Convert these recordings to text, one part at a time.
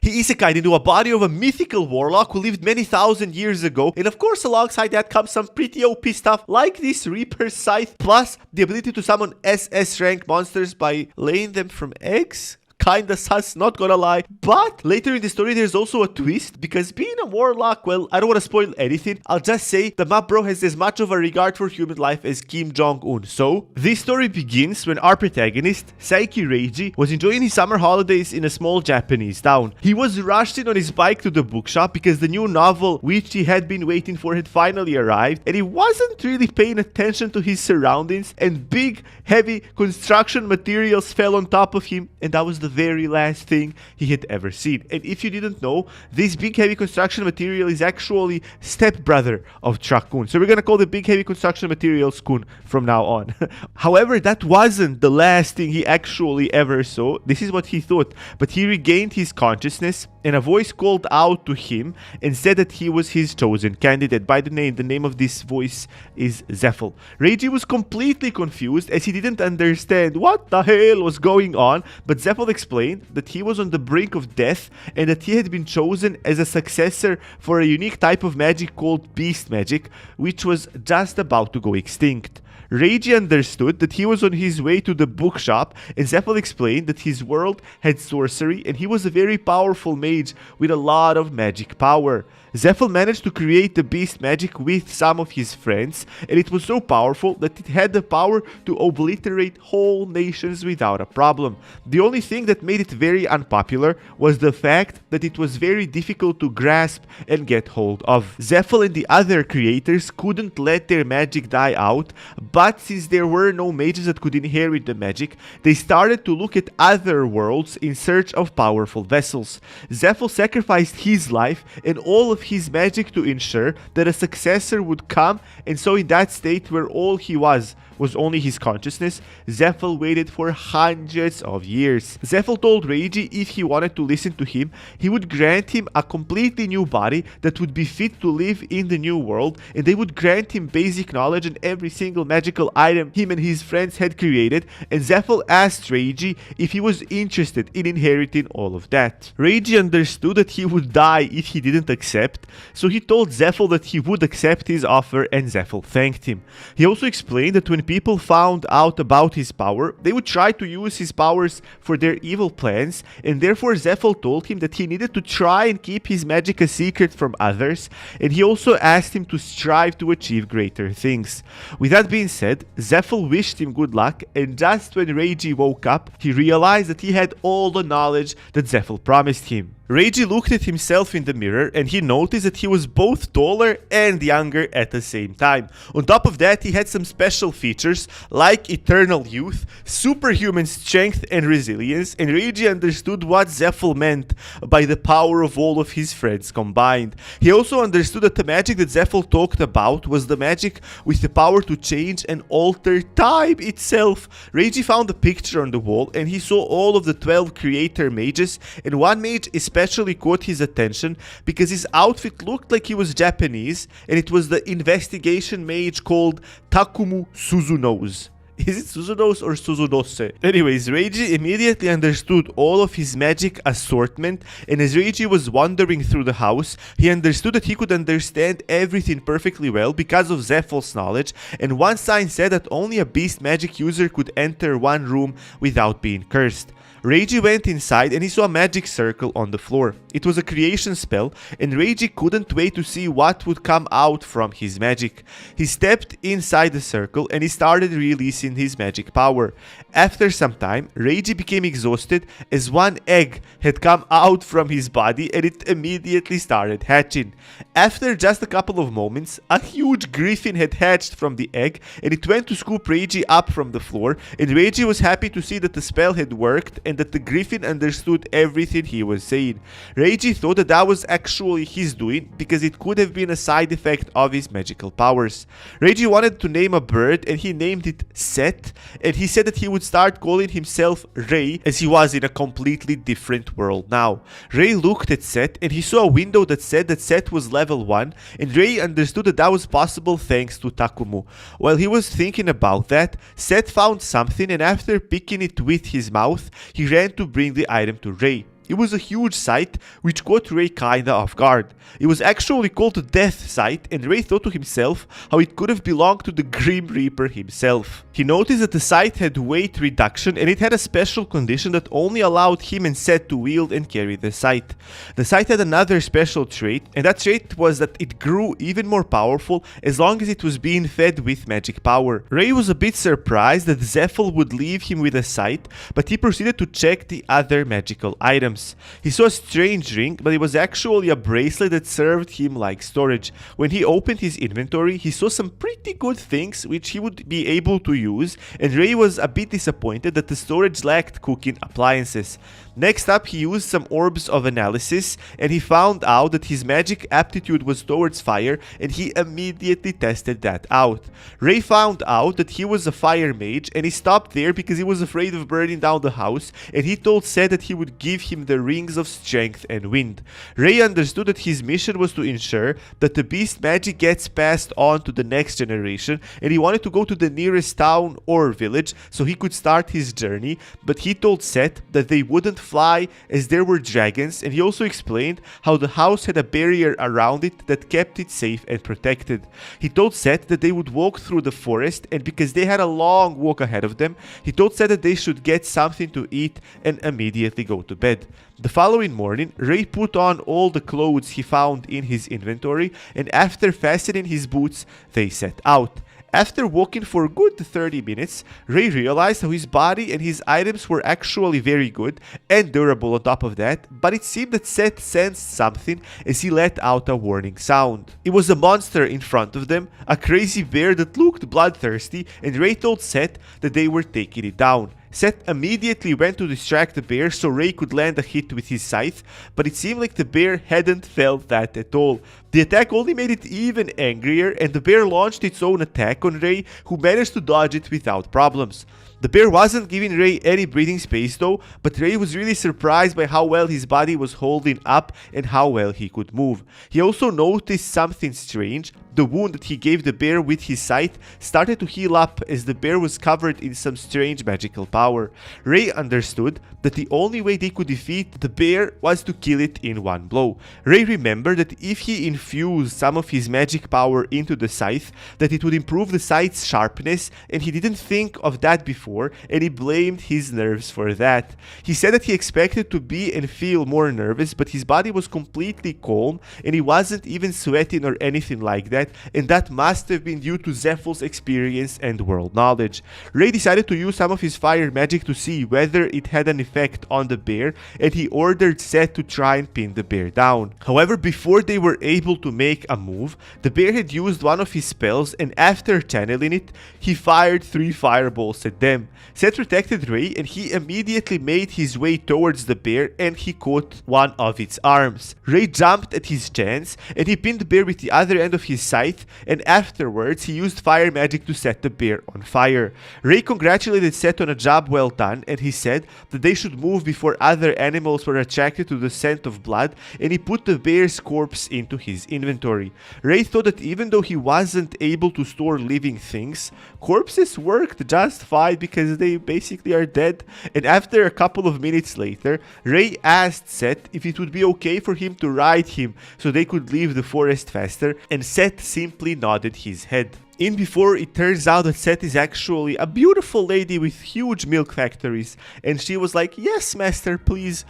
He isekai'd into a body of a mythical warlock who lived many thousand years ago, and of course alongside that comes some pretty OP stuff like this Reaper Scythe, plus the ability to summon SS rank monsters by laying them from eggs. Kinda sus, not gonna lie. But later in the story there's also a twist, because being a warlock, well, I don't want to spoil anything. I'll just say the map bro has as much of a regard for human life as Kim Jong-un. So this story begins when our protagonist, Saiki Reiji, was enjoying his summer holidays in a small Japanese town. He was rushed in on his bike to the bookshop because the new novel which he had been waiting for had finally arrived, and he wasn't really paying attention to his surroundings, and big heavy construction materials fell on top of him, and that was the very last thing he had ever seen. And if you didn't know, this big heavy construction material is actually stepbrother of Truck-kun. So we're gonna call the big heavy construction materials Kun from now on. However, that wasn't the last thing he actually ever saw. This is what he thought. But he regained his consciousness, and a voice called out to him and said that he was his chosen candidate. By the name of this voice is Zephyl. Reiji was completely confused as he didn't understand what the hell was going on, but Zephyl explained that he was on the brink of death and that he had been chosen as a successor for a unique type of magic called beast magic, which was just about to go extinct. Reiji understood that he was on his way to the bookshop, and Zephyl explained that his world had sorcery and he was a very powerful mage with a lot of magic power. Zephyl managed to create the beast magic with some of his friends, and it was so powerful that it had the power to obliterate whole nations without a problem. The only thing that made it very unpopular was the fact that it was very difficult to grasp and get hold of. Zephyl and the other creators couldn't let their magic die out, but since there were no mages that could inherit the magic, they started to look at other worlds in search of powerful vessels. Zephyl sacrificed his life and all of his magic to ensure that a successor would come, and so in that state where all he was only his consciousness, Zephyl waited for hundreds of years. Zephyl told Reiji if he wanted to listen to him, he would grant him a completely new body that would be fit to live in the new world, and they would grant him basic knowledge on every single magical item him and his friends had created, and Zephyl asked Reiji if he was interested in inheriting all of that. Reiji understood that he would die if he didn't accept, so he told Zephyl that he would accept his offer, and Zephyl thanked him. He also explained that when people found out about his power, they would try to use his powers for their evil plans, and therefore Zephyl told him that he needed to try and keep his magic a secret from others, and he also asked him to strive to achieve greater things. With that being said, Zephyl wished him good luck, and just when Reiji woke up, he realized that he had all the knowledge that Zephyl promised him. Reiji looked at himself in the mirror and he noticed that he was both taller and younger at the same time. On top of that, he had some special features like eternal youth, superhuman strength and resilience, and Reiji understood what Zephyl meant by the power of all of his friends combined. He also understood that the magic that Zephyl talked about was the magic with the power to change and alter time itself. Reiji found a picture on the wall and he saw all of the 12 creator mages, and one mage especially caught his attention because his outfit looked like he was Japanese, and it was the investigation mage called Takumu Suzunose. Is it Suzunose or Suzunose? Anyways, Reiji immediately understood all of his magic assortment, and as Reiji was wandering through the house, he understood that he could understand everything perfectly well because of Zephyl's knowledge, and one sign said that only a beast magic user could enter one room without being cursed. Reiji went inside and he saw a magic circle on the floor. It was a creation spell, and Reiji couldn't wait to see what would come out from his magic. He stepped inside the circle and he started releasing his magic power. After some time, Reiji became exhausted as one egg had come out from his body and it immediately started hatching. After just a couple of moments, a huge griffin had hatched from the egg and it went to scoop Reiji up from the floor, and Reiji was happy to see that the spell had worked and that the griffin understood everything he was saying. Reiji thought that that was actually his doing because it could have been a side effect of his magical powers. Reiji wanted to name a bird and he named it Set, and he said that he would start calling himself Rei as he was in a completely different world now. Rei looked at Set and he saw a window that said that Set was level 1, and Rei understood that that was possible thanks to Takumu. While he was thinking about that, Set found something, and after picking it with his mouth, he ran to bring the item to Rei. It was a huge scythe which caught Rei kinda off guard. It was actually called the Death Scythe, and Rei thought to himself how it could have belonged to the Grim Reaper himself. He noticed that the scythe had weight reduction, and it had a special condition that only allowed him and Seth to wield and carry the scythe. The scythe had another special trait, and that trait was that it grew even more powerful as long as it was being fed with magic power. Rei was a bit surprised that Zephyl would leave him with a scythe, but he proceeded to check the other magical items. He saw a strange ring, but it was actually a bracelet that served him like storage. When he opened his inventory, he saw some pretty good things which he would be able to use, and Rei was a bit disappointed that the storage lacked cooking appliances. Next up, he used some orbs of analysis, and he found out that his magic aptitude was towards fire, and he immediately tested that out. Rei found out that he was a fire mage, and he stopped there because he was afraid of burning down the house, and he told Seth that he would give him the rings of strength and wind. Rei understood that his mission was to ensure that the beast magic gets passed on to the next generation, and he wanted to go to the nearest town or village so he could start his journey, but he told Seth that they wouldn't fly as there were dragons, and he also explained how the house had a barrier around it that kept it safe and protected. He told Seth that they would walk through the forest, and because they had a long walk ahead of them, he told Seth that they should get something to eat and immediately go to bed. The following morning, Rei put on all the clothes he found in his inventory, and after fastening his boots, they set out. After walking for a good 30 minutes, Rei realized how his body and his items were actually very good and durable on top of that, but it seemed that Seth sensed something as he let out a warning sound. It was a monster in front of them, a crazy bear that looked bloodthirsty, and Rei told Seth that they were taking it down. Seth immediately went to distract the bear so Rei could land a hit with his scythe, but it seemed like the bear hadn't felt that at all. The attack only made it even angrier, and the bear launched its own attack on Rei, who managed to dodge it without problems. The bear wasn't giving Rei any breathing space though, but Rei was really surprised by how well his body was holding up and how well he could move. He also noticed something strange. The wound that he gave the bear with his scythe started to heal up as the bear was covered in some strange magical power. Rei understood that the only way they could defeat the bear was to kill it in one blow. Rei remembered that if he infused some of his magic power into the scythe, that it would improve the scythe's sharpness, and he didn't think of that before, and he blamed his nerves for that. He said that he expected to be and feel more nervous, but his body was completely calm, and he wasn't even sweating or anything like that, and that must have been due to Zephyl's experience and world knowledge. Rei decided to use some of his fire magic to see whether it had an effect on the bear, and he ordered Seth to try and pin the bear down. However, before they were able to make a move, the bear had used one of his spells, and after channeling it, he fired 3 fireballs at them. Seth protected Rei, and he immediately made his way towards the bear, and he caught one of its arms. Rei jumped at his chance, and he pinned the bear with the other end of his scythe, and afterwards he used fire magic to set the bear on fire. Rei congratulated Seth on a job well done, and he said that they should move before other animals were attracted to the scent of blood, and he put the bear's corpse into his inventory. Rei thought that even though he wasn't able to store living things, corpses worked just fine because they basically are dead, and after a couple of minutes later, Rei asked Seth if it would be okay for him to ride him so they could leave the forest faster, and Seth simply nodded his head. In before, it turns out that Seth is actually a beautiful lady with huge milk factories, and she was like, "Yes, master, please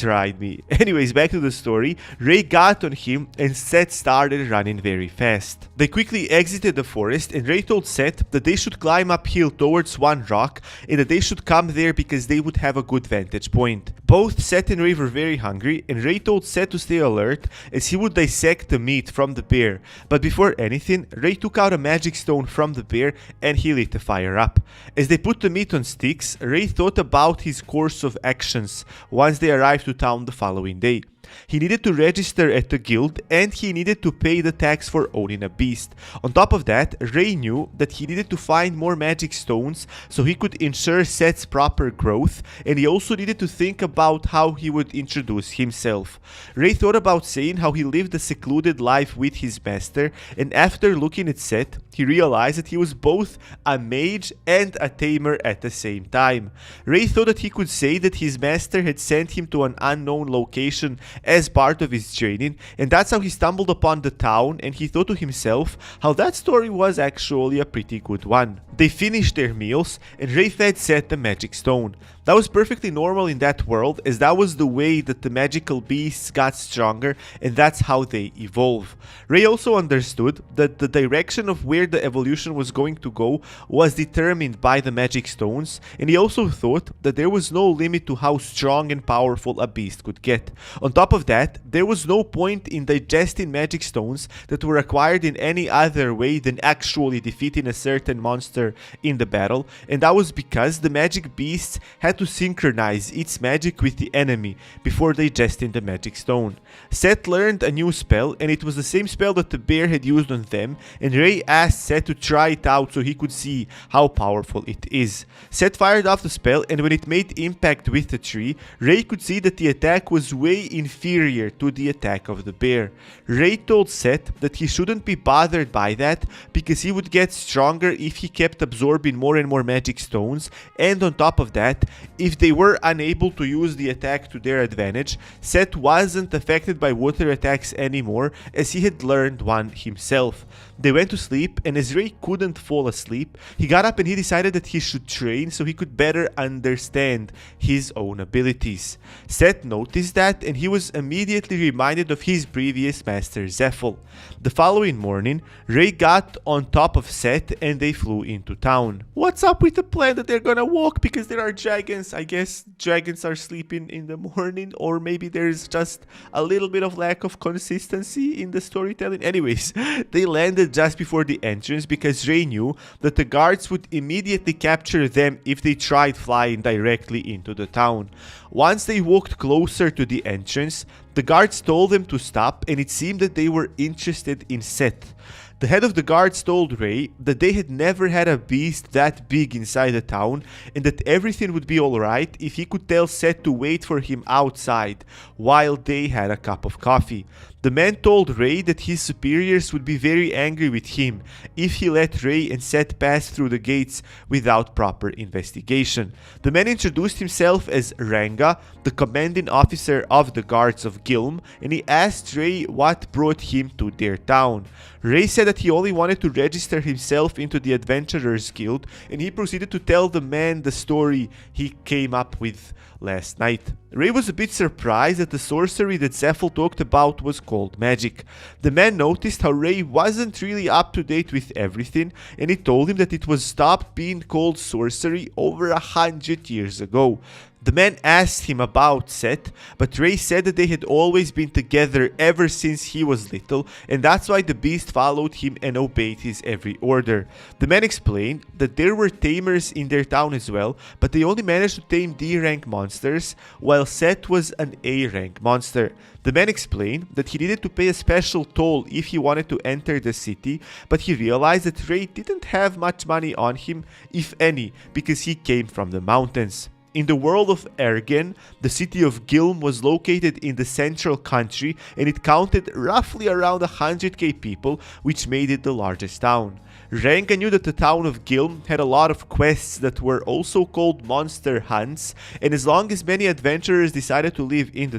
ride me." Anyways, back to the story. Rei got on him and Seth started running very fast. They quickly exited the forest, and Rei told Seth that they should climb uphill towards one rock and that they should come there because they would have a good vantage point. Both Seth and Rei were very hungry, and Rei told Seth to stay alert as he would dissect the meat from the bear. But before anything, Rei took out a magic stone from the bear and he lit the fire up. As they put the meat on sticks, Rei thought about his course of actions once they arrived to town the following day. He needed to register at the guild, and he needed to pay the tax for owning a beast. On top of that, Rei knew that he needed to find more magic stones so he could ensure Seth's proper growth, and he also needed to think about how he would introduce himself. Rei thought about saying how he lived a secluded life with his master, and after looking at Seth, he realized that he was both a mage and a tamer at the same time. Rei thought that he could say that his master had sent him to an unknown location as part of his training, and that's how he stumbled upon the town, and he thought to himself how that story was actually a pretty good one. They finished their meals, and Rei fed Seth the magic stone. That was perfectly normal in that world, as that was the way that the magical beasts got stronger, and that's how they evolve. Rei also understood that the direction of where the evolution was going to go was determined by the magic stones, and he also thought that there was no limit to how strong and powerful a beast could get. On top of that, there was no point in digesting magic stones that were acquired in any other way than actually defeating a certain monster in the battle, and that was because the magic beasts had to synchronize its magic with the enemy before digesting the magic stone. Seth learned a new spell, and it was the same spell that the bear had used on them, and Rei asked Seth to try it out so he could see how powerful it is. Seth fired off the spell, and when it made impact with the tree, Rei could see that the attack was way inferior to the attack of the bear. Rei told Seth that he shouldn't be bothered by that because he would get stronger if he kept absorbing more and more magic stones, and on top of that, if they were unable to use the attack to their advantage, Seth wasn't affected by water attacks anymore, as he had learned one himself. They went to sleep, and as Rei couldn't fall asleep, he got up and he decided that he should train so he could better understand his own abilities. Seth noticed that, and he was immediately reminded of his previous master Zephyl. The following morning, Rei got on top of Seth and they flew into town. What's up with the plan that they're gonna walk because there are dragons? I guess dragons are sleeping in the morning, or maybe there's just a little bit of lack of consistency in the storytelling. Anyways, they landed just before the entrance because Rei knew that the guards would immediately capture them if they tried flying directly into the town. Once they walked closer to the entrance, the guards told them to stop, and it seemed that they were interested in Seth. The head of the guards told Rei that they had never had a beast that big inside the town, and that everything would be alright if he could tell Seth to wait for him outside while they had a cup of coffee. The man told Rei that his superiors would be very angry with him if he let Rei and Seth pass through the gates without proper investigation. The man introduced himself as Ranga, the commanding officer of the guards of Gilm, and he asked Rei what brought him to their town. Rei said that he only wanted to register himself into the Adventurers Guild, and he proceeded to tell the man the story he came up with last night. Rei was a bit surprised that the sorcery that Zephyl talked about was called magic. The man noticed how Rei wasn't really up to date with everything, and he told him that it was stopped being called sorcery over 100 years ago. The man asked him about Seth, but Rei said that they had always been together ever since he was little, and that's why the beast followed him and obeyed his every order. The man explained that there were tamers in their town as well, but they only managed to tame D-rank monsters, while Seth was an A-rank monster. The man explained that he needed to pay a special toll if he wanted to enter the city, but he realized that Rei didn't have much money on him, if any, because he came from the mountains. In the world of Ergen, the city of Gilm was located in the central country, and it counted roughly around 100k people, which made it the largest town. Ranga knew that the town of Gilm had a lot of quests that were also called monster hunts, and as long as many adventurers decided to live in the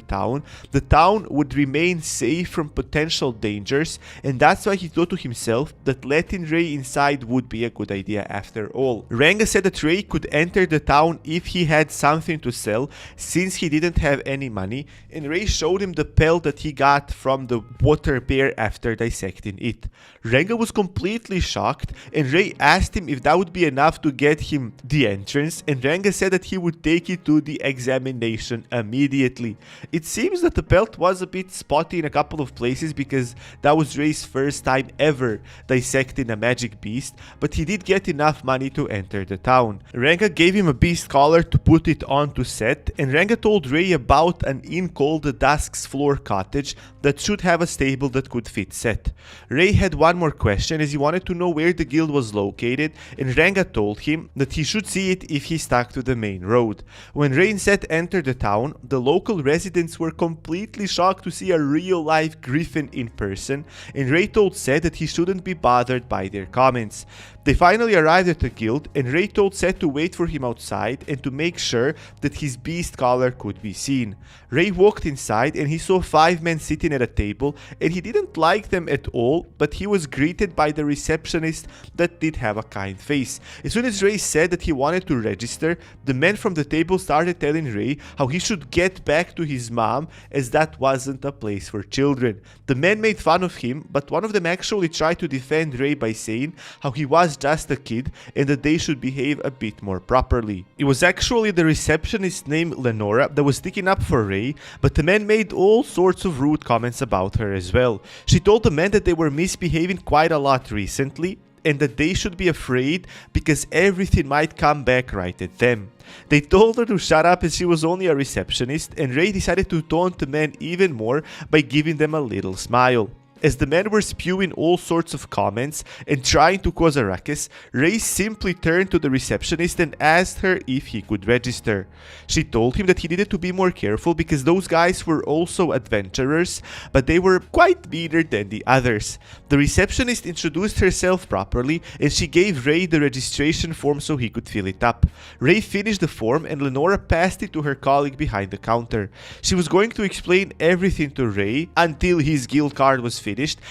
town would remain safe from potential dangers, and that's why he thought to himself that letting Rei inside would be a good idea after all. Ranga said that Rei could enter the town if he had something to sell, since he didn't have any money, and Rei showed him the pelt that he got from the water bear after dissecting it. Ranga was completely shocked, and Rei asked him if that would be enough to get him the entrance, and Ranga said that he would take it to the examination immediately. It seems that the pelt was a bit spotty in a couple of places because that was Rei's first time ever dissecting a magic beast, but he did get enough money to enter the town. Ranga gave him a beast collar to put it onto set, and Ranga told Ray about an inn called the Dusk's Floor Cottage that should have a stable that could fit Seth. Ray had one more question as he wanted to know where the guild was located, and Ranga told him that he should see it if he stuck to the main road. When Ray and Seth entered the town, the local residents were completely shocked to see a real-life griffin in person, and Ray told Seth that he shouldn't be bothered by their comments. They finally arrived at the guild, and Ray told Seth to wait for him outside and to make sure that his beast collar could be seen. Ray walked inside and he saw 5 men sitting at a table, and he didn't like them at all, but he was greeted by the receptionist that did have a kind face. As soon as Ray said that he wanted to register, the men from the table started telling Ray how he should get back to his mom as that wasn't a place for children. The men made fun of him, but one of them actually tried to defend Ray by saying how he was just a kid and that they should behave a bit more properly. It was actually the receptionist named Lenora that was sticking up for Ray, but the men made all sorts of rude comments about her as well. She told the men that they were misbehaving quite a lot recently and that they should be afraid because everything might come back right at them. They told her to shut up as she was only a receptionist, and Ray decided to taunt the men even more by giving them a little smile. As the men were spewing all sorts of comments and trying to cause a ruckus, Ray simply turned to the receptionist and asked her if he could register. She told him that he needed to be more careful because those guys were also adventurers, but they were quite meaner than the others. The receptionist introduced herself properly and she gave Ray the registration form so he could fill it up. Ray finished the form and Lenora passed it to her colleague behind the counter. She was going to explain everything to Ray until his guild card was finished,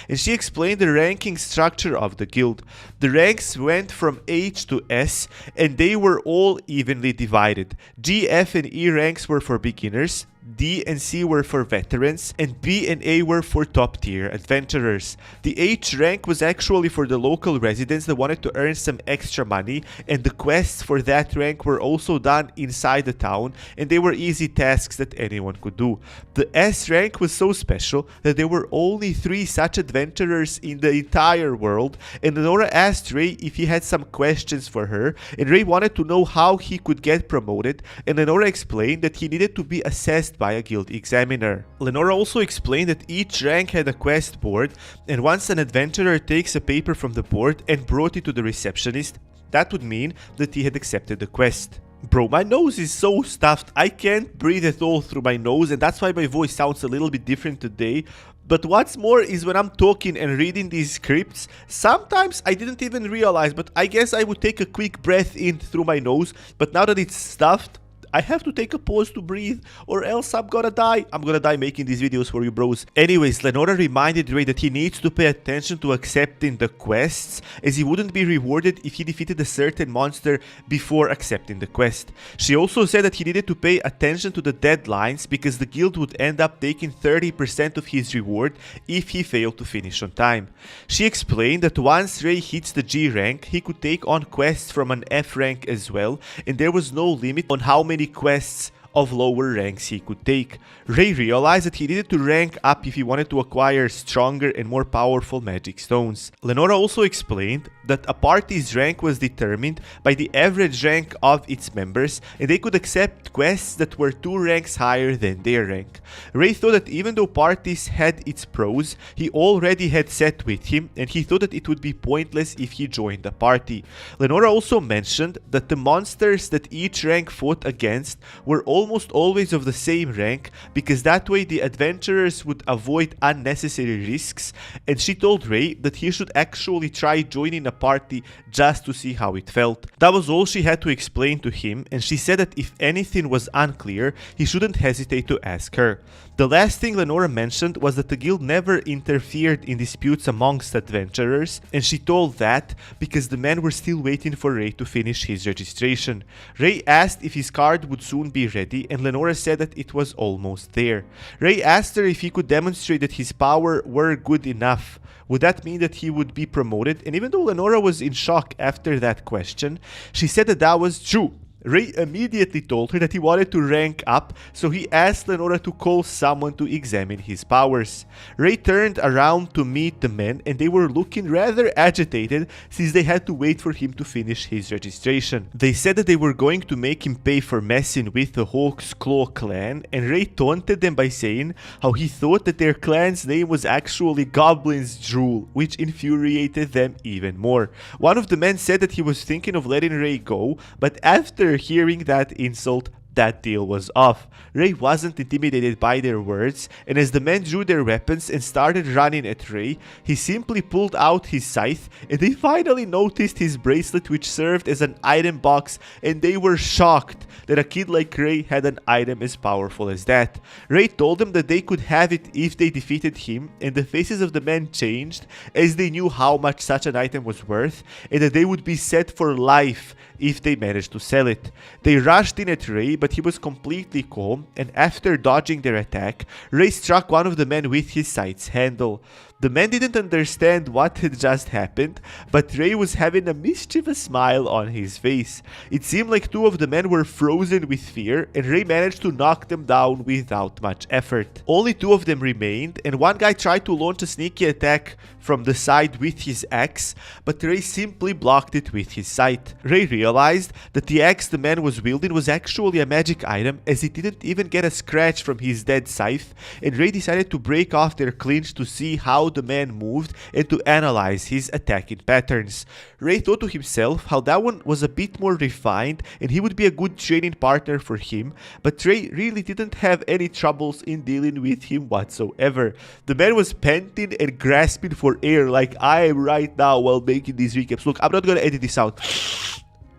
and she explained the ranking structure of the guild. The ranks went from H to S, and they were all evenly divided. G, F, and E ranks were for beginners, D and C were for veterans, and B and A were for top tier adventurers. The H rank was actually for the local residents that wanted to earn some extra money, and the quests for that rank were also done inside the town, and they were easy tasks that anyone could do. The S rank was so special that there were only 3 such adventurers in the entire world, and Lenora asked Ray if he had some questions for her, and Ray wanted to know how he could get promoted, and Lenora explained that he needed to be assessed by a guild examiner. Lenora also explained that each rank had a quest board, and once an adventurer takes a paper from the board and brought it to the receptionist, that would mean that he had accepted the quest. Bro, my nose is so stuffed, I can't breathe at all through my nose, and that's why my voice sounds a little bit different today. But what's more is when I'm talking and reading these scripts, sometimes I didn't even realize, but I guess I would take a quick breath in through my nose, but now that it's stuffed, I have to take a pause to breathe, or else I'm gonna die. I'm gonna die making these videos for you bros. Anyways, Lenora reminded Ray that he needs to pay attention to accepting the quests, as he wouldn't be rewarded if he defeated a certain monster before accepting the quest. She also said that he needed to pay attention to the deadlines because the guild would end up taking 30% of his reward if he failed to finish on time. She explained that once Ray hits the G rank, he could take on quests from an F rank as well, and there was no limit on how many quests of lower ranks he could take. Ray realized that he needed to rank up if he wanted to acquire stronger and more powerful magic stones. Lenora also explained that a party's rank was determined by the average rank of its members, and they could accept quests that were 2 ranks higher than their rank. Ray thought that even though parties had its pros, he already had Seth with him, and he thought that it would be pointless if he joined the party. Lenora also mentioned that the monsters that each rank fought against were almost always of the same rank, because that way the adventurers would avoid unnecessary risks, and she told Ray that he should actually try joining a party just to see how it felt. That was all she had to explain to him, and she said that if anything was unclear, he shouldn't hesitate to ask her. The last thing Lenora mentioned was that the guild never interfered in disputes amongst adventurers, and she told that because the men were still waiting for Ray to finish his registration. Ray asked if his card would soon be ready, and Lenora said that it was almost there. Ray asked her if he could demonstrate that his power were good enough. Would that mean that he would be promoted? And even though Lenora was in shock after that question, she said that that was true. Ray immediately told her that he wanted to rank up, so he asked Lenora to call someone to examine his powers. Ray turned around to meet the men, and they were looking rather agitated since they had to wait for him to finish his registration. They said that they were going to make him pay for messing with the Hawk's Claw clan, and Ray taunted them by saying how he thought that their clan's name was actually Goblin's Drool, which infuriated them even more. One of the men said that he was thinking of letting Ray go, but after hearing that insult, that deal was off. Ray wasn't intimidated by their words, and as the men drew their weapons and started running at Ray, he simply pulled out his scythe, and they finally noticed his bracelet, which served as an item box, and they were shocked that a kid like Ray had an item as powerful as that. Ray told them that they could have it if they defeated him, and the faces of the men changed as they knew how much such an item was worth, and that they would be set for life if they managed to sell it. They rushed in at Ray, but he was completely calm, and after dodging their attack, Ray struck one of the men with his scythe's handle. The men didn't understand what had just happened, but Ray was having a mischievous smile on his face. It seemed like two of the men were frozen with fear, and Ray managed to knock them down without much effort. Only two of them remained, and one guy tried to launch a sneaky attack from the side with his axe, but Ray simply blocked it with his scythe. Ray realized that the axe the man was wielding was actually a magic item, as it didn't even get a scratch from his dead scythe, and Ray decided to break off their clinch to see how the man moved and to analyze his attacking patterns. Ray thought to himself how that one was a bit more refined and he would be a good training partner for him, but Ray really didn't have any troubles in dealing with him whatsoever. The man was panting and grasping for air like I am right now while making these recaps. Look, I'm not gonna edit this out.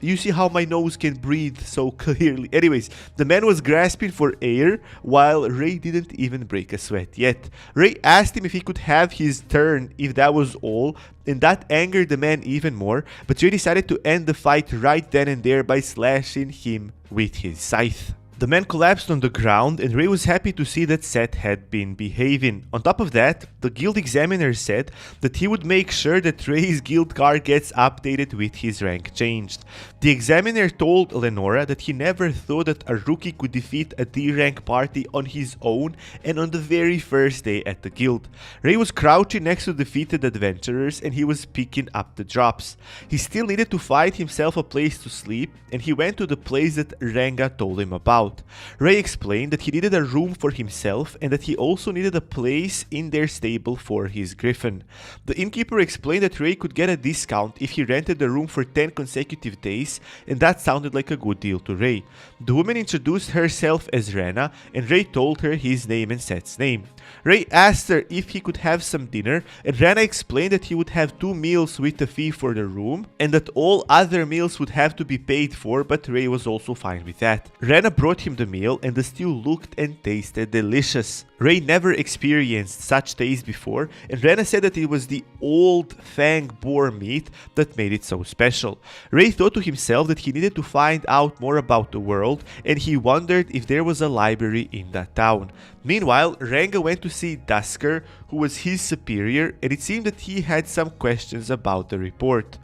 You see how my nose can breathe so clearly. Anyways, the man was grasping for air while Ray didn't even break a sweat yet. Ray asked him if he could have his turn if that was all, and that angered the man even more, but Ray decided to end the fight right then and there by slashing him with his scythe. The man collapsed on the ground, and Ray was happy to see that Seth had been behaving. On top of that, the guild examiner said that he would make sure that Ray's guild card gets updated with his rank changed. The examiner told Lenora that he never thought that a rookie could defeat a D-rank party on his own and on the very first day at the guild. Ray was crouching next to defeated adventurers, and he was picking up the drops. He still needed to find himself a place to sleep, and he went to the place that Ranga told him about. Ray explained that he needed a room for himself and that he also needed a place in their stable for his griffin. The innkeeper explained that Ray could get a discount if he rented the room for 10 consecutive days, and that sounded like a good deal to Ray. The woman introduced herself as Rana, and Ray told her his name and Seth's name. Ray asked her if he could have some dinner, and Rana explained that he would have 2 meals with the fee for the room, and that all other meals would have to be paid for, but Ray was also fine with that. Rana brought him the meal, and the stew looked and tasted delicious. Ray never experienced such taste before, and Rana said that it was the old fang boar meat that made it so special. Ray thought to himself that he needed to find out more about the world, and he wondered if there was a library in that town. Meanwhile, Ranga went to see Dusker, who was his superior, and it seemed that he had some questions about the report.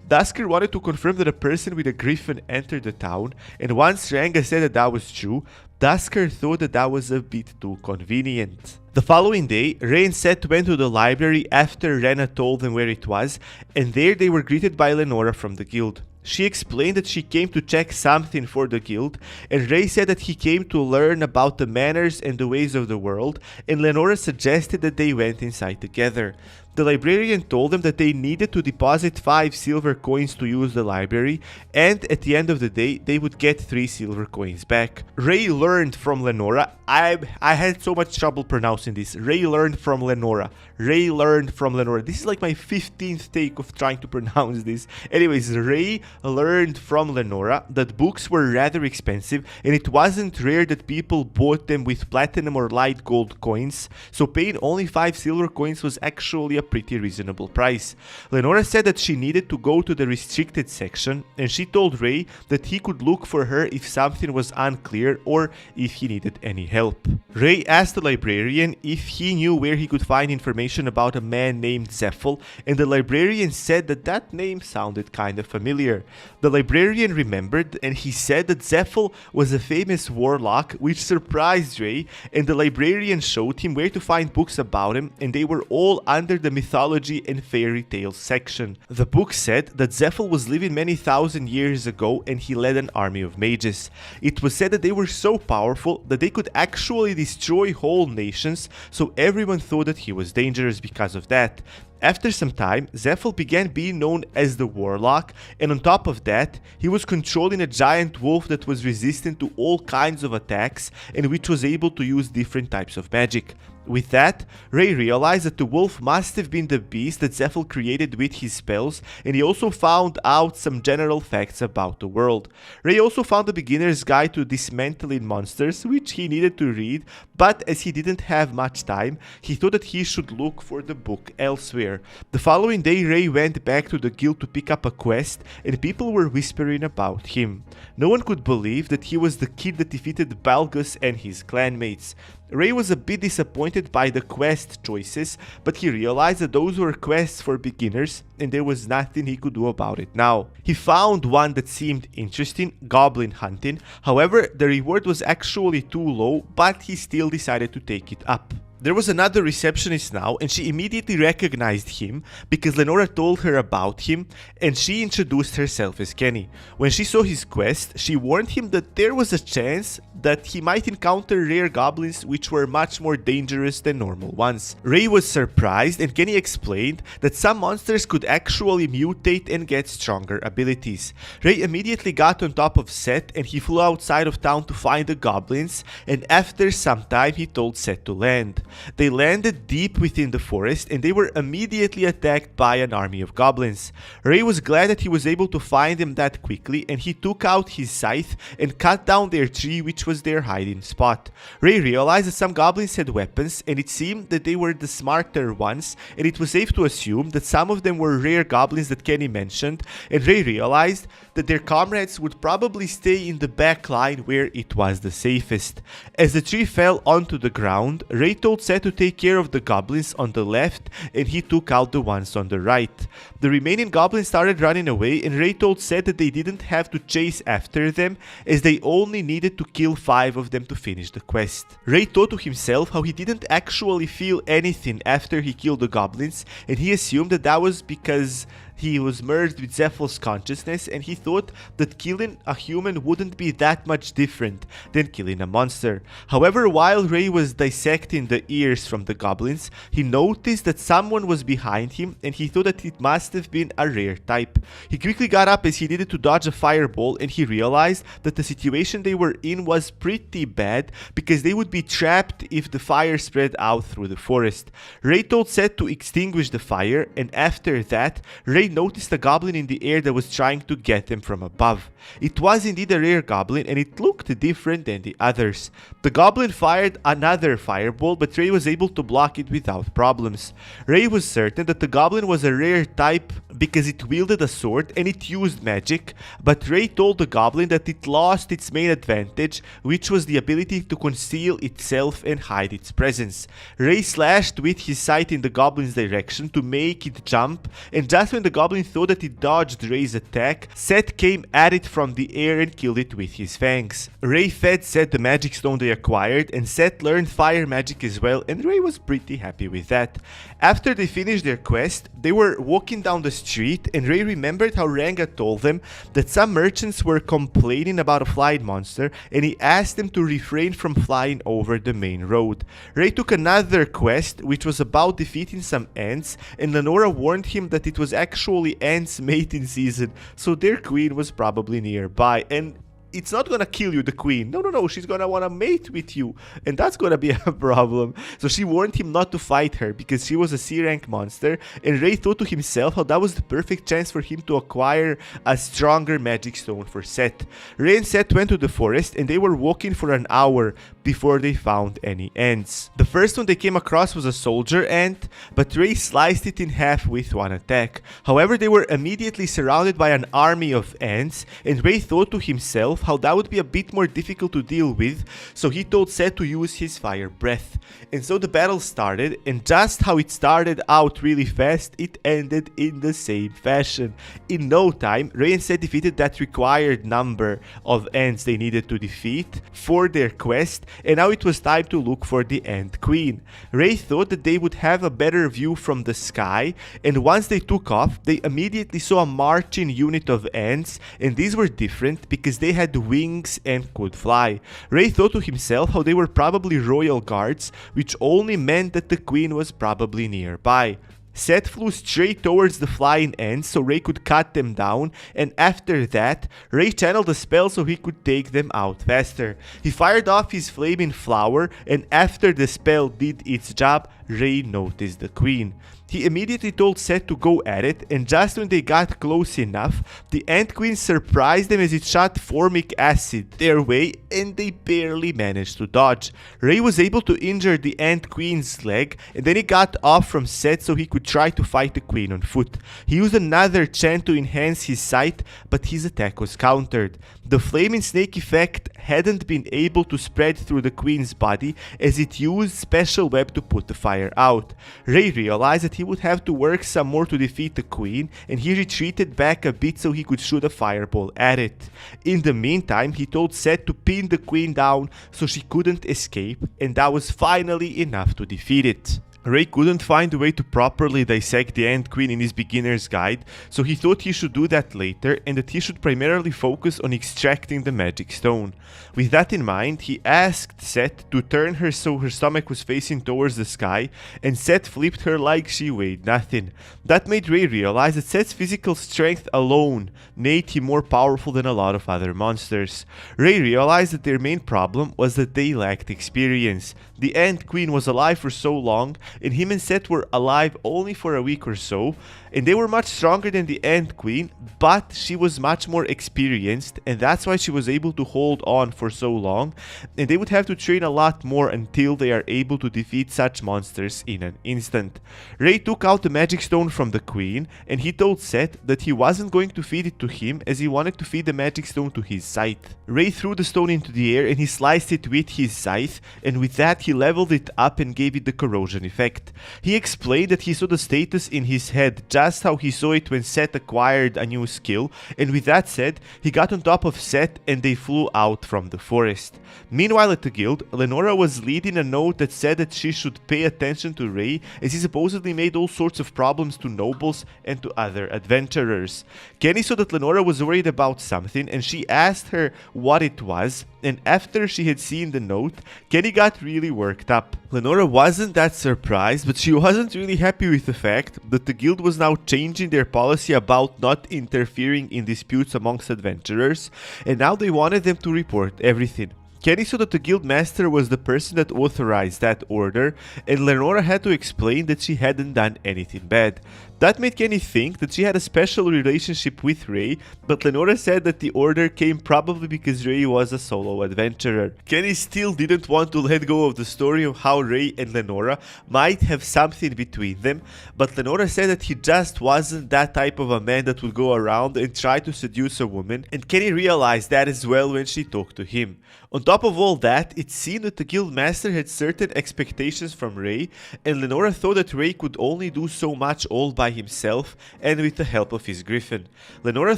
Dusker wanted to confirm that a person with a griffin entered the town, and once Ranga said that that was true, Dusker thought that that was a bit too convenient. The following day, Ray and Seth went to the library after Rana told them where it was, and there they were greeted by Lenora from the guild. She explained that she came to check something for the guild, and Ray said that he came to learn about the manners and the ways of the world, and Lenora suggested that they went inside together. The librarian told them that they needed to deposit 5 silver coins to use the library, and at the end of the day, they would get 3 silver coins back. Ray learned from Lenora. I had so much trouble pronouncing this. Ray learned from Lenora. Ray learned from Lenora. This is like my 15th take of trying to pronounce this. Anyways, Ray learned from Lenora that books were rather expensive, and it wasn't rare that people bought them with platinum or light gold coins, so paying only 5 silver coins was actually a pretty reasonable price. Lenora said that she needed to go to the restricted section, and she told Ray that he could look for her if something was unclear or if he needed any help. help. Ray asked the librarian if he knew where he could find information about a man named Zephyl, and the librarian said that that name sounded kind of familiar. The librarian remembered, and he said that Zephyl was a famous warlock, which surprised Ray, and the librarian showed him where to find books about him, and they were all under the mythology and fairy tales section. The book said that Zephyl was living many thousand years ago, and he led an army of mages. It was said that they were so powerful that they could actually destroy whole nations, so everyone thought that he was dangerous because of that. After some time, Zephyl began being known as the Warlock, and on top of that, he was controlling a giant wolf that was resistant to all kinds of attacks and which was able to use different types of magic. With that, Ray realized that the wolf must have been the beast that Zephyl created with his spells, and he also found out some general facts about the world. Ray also found a beginner's guide to dismantling monsters, which he needed to read, but as he didn't have much time, he thought that he should look for the book elsewhere. The following day, Ray went back to the guild to pick up a quest, and people were whispering about him. No one could believe that he was the kid that defeated Balgus and his clanmates. Ray was a bit disappointed by the quest choices, but he realized that those were quests for beginners and there was nothing he could do about it now. He found one that seemed interesting, goblin hunting. However, the reward was actually too low, but he still decided to take it up. There was another receptionist now, and she immediately recognized him because Lenora told her about him, and she introduced herself as Kenny. When she saw his quest, she warned him that there was a chance that he might encounter rare goblins which were much more dangerous than normal ones. Ray was surprised, and Kenny explained that some monsters could actually mutate and get stronger abilities. Ray immediately got on top of Seth, and he flew outside of town to find the goblins, and after some time he told Seth to land. They landed deep within the forest, and they were immediately attacked by an army of goblins. Ray was glad that he was able to find them that quickly, and he took out his scythe and cut down their tree, which was their hiding spot. Ray realized that some goblins had weapons, and it seemed that they were the smarter ones, and it was safe to assume that some of them were rare goblins that Kenny mentioned, and Ray realized that their comrades would probably stay in the back line where it was the safest. As the tree fell onto the ground, Ray told Seth to take care of the goblins on the left, and he took out the ones on the right. The remaining goblins started running away, and Ray told Seth that they didn't have to chase after them, as they only needed to kill 5 of them to finish the quest. Ray thought to himself how he didn't actually feel anything after he killed the goblins, and he assumed that that was because he was merged with Zephyl's consciousness, and he thought that killing a human wouldn't be that much different than killing a monster. However, while Ray was dissecting the ears from the goblins, he noticed that someone was behind him, and he thought that it must have been a rare type. He quickly got up as he needed to dodge a fireball, and he realized that the situation they were in was pretty bad because they would be trapped if the fire spread out through the forest. Ray told Seth to extinguish the fire, and after that, Ray noticed a goblin in the air that was trying to get them from above. It was indeed a rare goblin, and it looked different than the others. The goblin fired another fireball, but Ray was able to block it without problems. Ray was certain that the goblin was a rare type because it wielded a sword and it used magic, but Ray told the goblin that it lost its main advantage, which was the ability to conceal itself and hide its presence. Ray slashed with his scythe in the goblin's direction to make it jump, and just when the goblin thought that it dodged Ray's attack, Seth came at it from the air and killed it with his fangs. Ray fed Seth the magic stone they acquired, and Seth learned fire magic as well, and Ray was pretty happy with that. After they finished their quest, they were walking down the street, and Ray remembered how Ranga told them that some merchants were complaining about a flying monster, and he asked them to refrain from flying over the main road. Ray took another quest, which was about defeating some ants, and Lenora warned him that it was actually ants' mating season, so their queen was probably nearby, and it's not gonna kill you, the queen. No, she's gonna wanna mate with you, and that's gonna be a problem. So she warned him not to fight her because she was a C-rank monster, and Ray thought to himself how that was the perfect chance for him to acquire a stronger magic stone for Seth. Ray and Seth went to the forest, and they were walking for an hour before they found any ants. The first one they came across was a soldier ant, but Ray sliced it in half with one attack. However, they were immediately surrounded by an army of ants, and Ray thought to himself how that would be a bit more difficult to deal with, so he told Scythe to use his fire breath. And so the battle started, and just how it started out really fast, it ended in the same fashion. In no time, Rei and Scythe defeated that required number of ends they needed to defeat for their quest, and now it was time to look for the End Queen. Rei thought that they would have a better view from the sky, and once they took off, they immediately saw a marching unit of ants, and these were different because they had wings and could fly. Rei thought to himself how they were probably royal guards, which only meant that the queen was probably nearby. Scythe flew straight towards the flying ants so Rei could cut them down, and after that, Rei channeled a spell so he could take them out faster. He fired off his flaming flower, and after the spell did its job, Rei noticed the queen. He immediately told Scythe to go at it, and just when they got close enough, the Ant Queen surprised them as it shot formic acid their way, and they barely managed to dodge. Rei was able to injure the Ant Queen's leg, and then he got off from Scythe so he could try to fight the queen on foot. He used another chant to enhance his Scythe, but his attack was countered. The flaming snake effect hadn't been able to spread through the queen's body as it used special web to put the fire out. Rei realized that he would have to work some more to defeat the queen, and he retreated back a bit so he could shoot a fireball at it. In the meantime, he told Scythe to pin the queen down so she couldn't escape, and that was finally enough to defeat it. Rei couldn't find a way to properly dissect the Ant Queen in his beginner's guide, so he thought he should do that later and that he should primarily focus on extracting the magic stone. With that in mind, he asked Scythe to turn her so her stomach was facing towards the sky, and Scythe flipped her like she weighed nothing. That made Rei realize that Seth's physical strength alone made him more powerful than a lot of other monsters. Rei realized that their main problem was that they lacked experience. The Ant Queen was alive for so long, and him and Scythe were alive only for a week or so, and they were much stronger than the Ant Queen, but she was much more experienced, and that's why she was able to hold on for so long, and they would have to train a lot more until they are able to defeat such monsters in an instant. Rei took out the magic stone from the queen, and he told Scythe that he wasn't going to feed it to him as he wanted to feed the magic stone to his Scythe. Rei threw the stone into the air and he sliced it with his Scythe, and with that he leveled it up and gave it the corrosion effect. He explained that he saw the status in his head just how he saw it when Scythe acquired a new skill, and with that said, he got on top of Scythe and they flew out from the forest. Meanwhile at the guild, Lenora was leading a note that said that she should pay attention to Rei as he supposedly made all sorts of problems to nobles and to other adventurers. Kenny saw that Lenora was worried about something and she asked her what it was, and after she had seen the note, Kenny got really worked up. Lenora wasn't that surprised, but she wasn't really happy with the fact that the guild was now changing their policy about not interfering in disputes amongst adventurers, and now they wanted them to report everything. Kenny saw that the guild master was the person that authorized that order, and Lenora had to explain that she hadn't done anything bad. That made Kenny think that she had a special relationship with Rei, but Lenora said that the order came probably because Rei was a solo adventurer. Kenny still didn't want to let go of the story of how Rei and Lenora might have something between them, but Lenora said that he just wasn't that type of a man that would go around and try to seduce a woman, and Kenny realized that as well when she talked to him. On top of all that, it seemed that the guild master had certain expectations from Rei, and Lenora thought that Rei could only do so much all by himself and with the help of his griffin. Lenora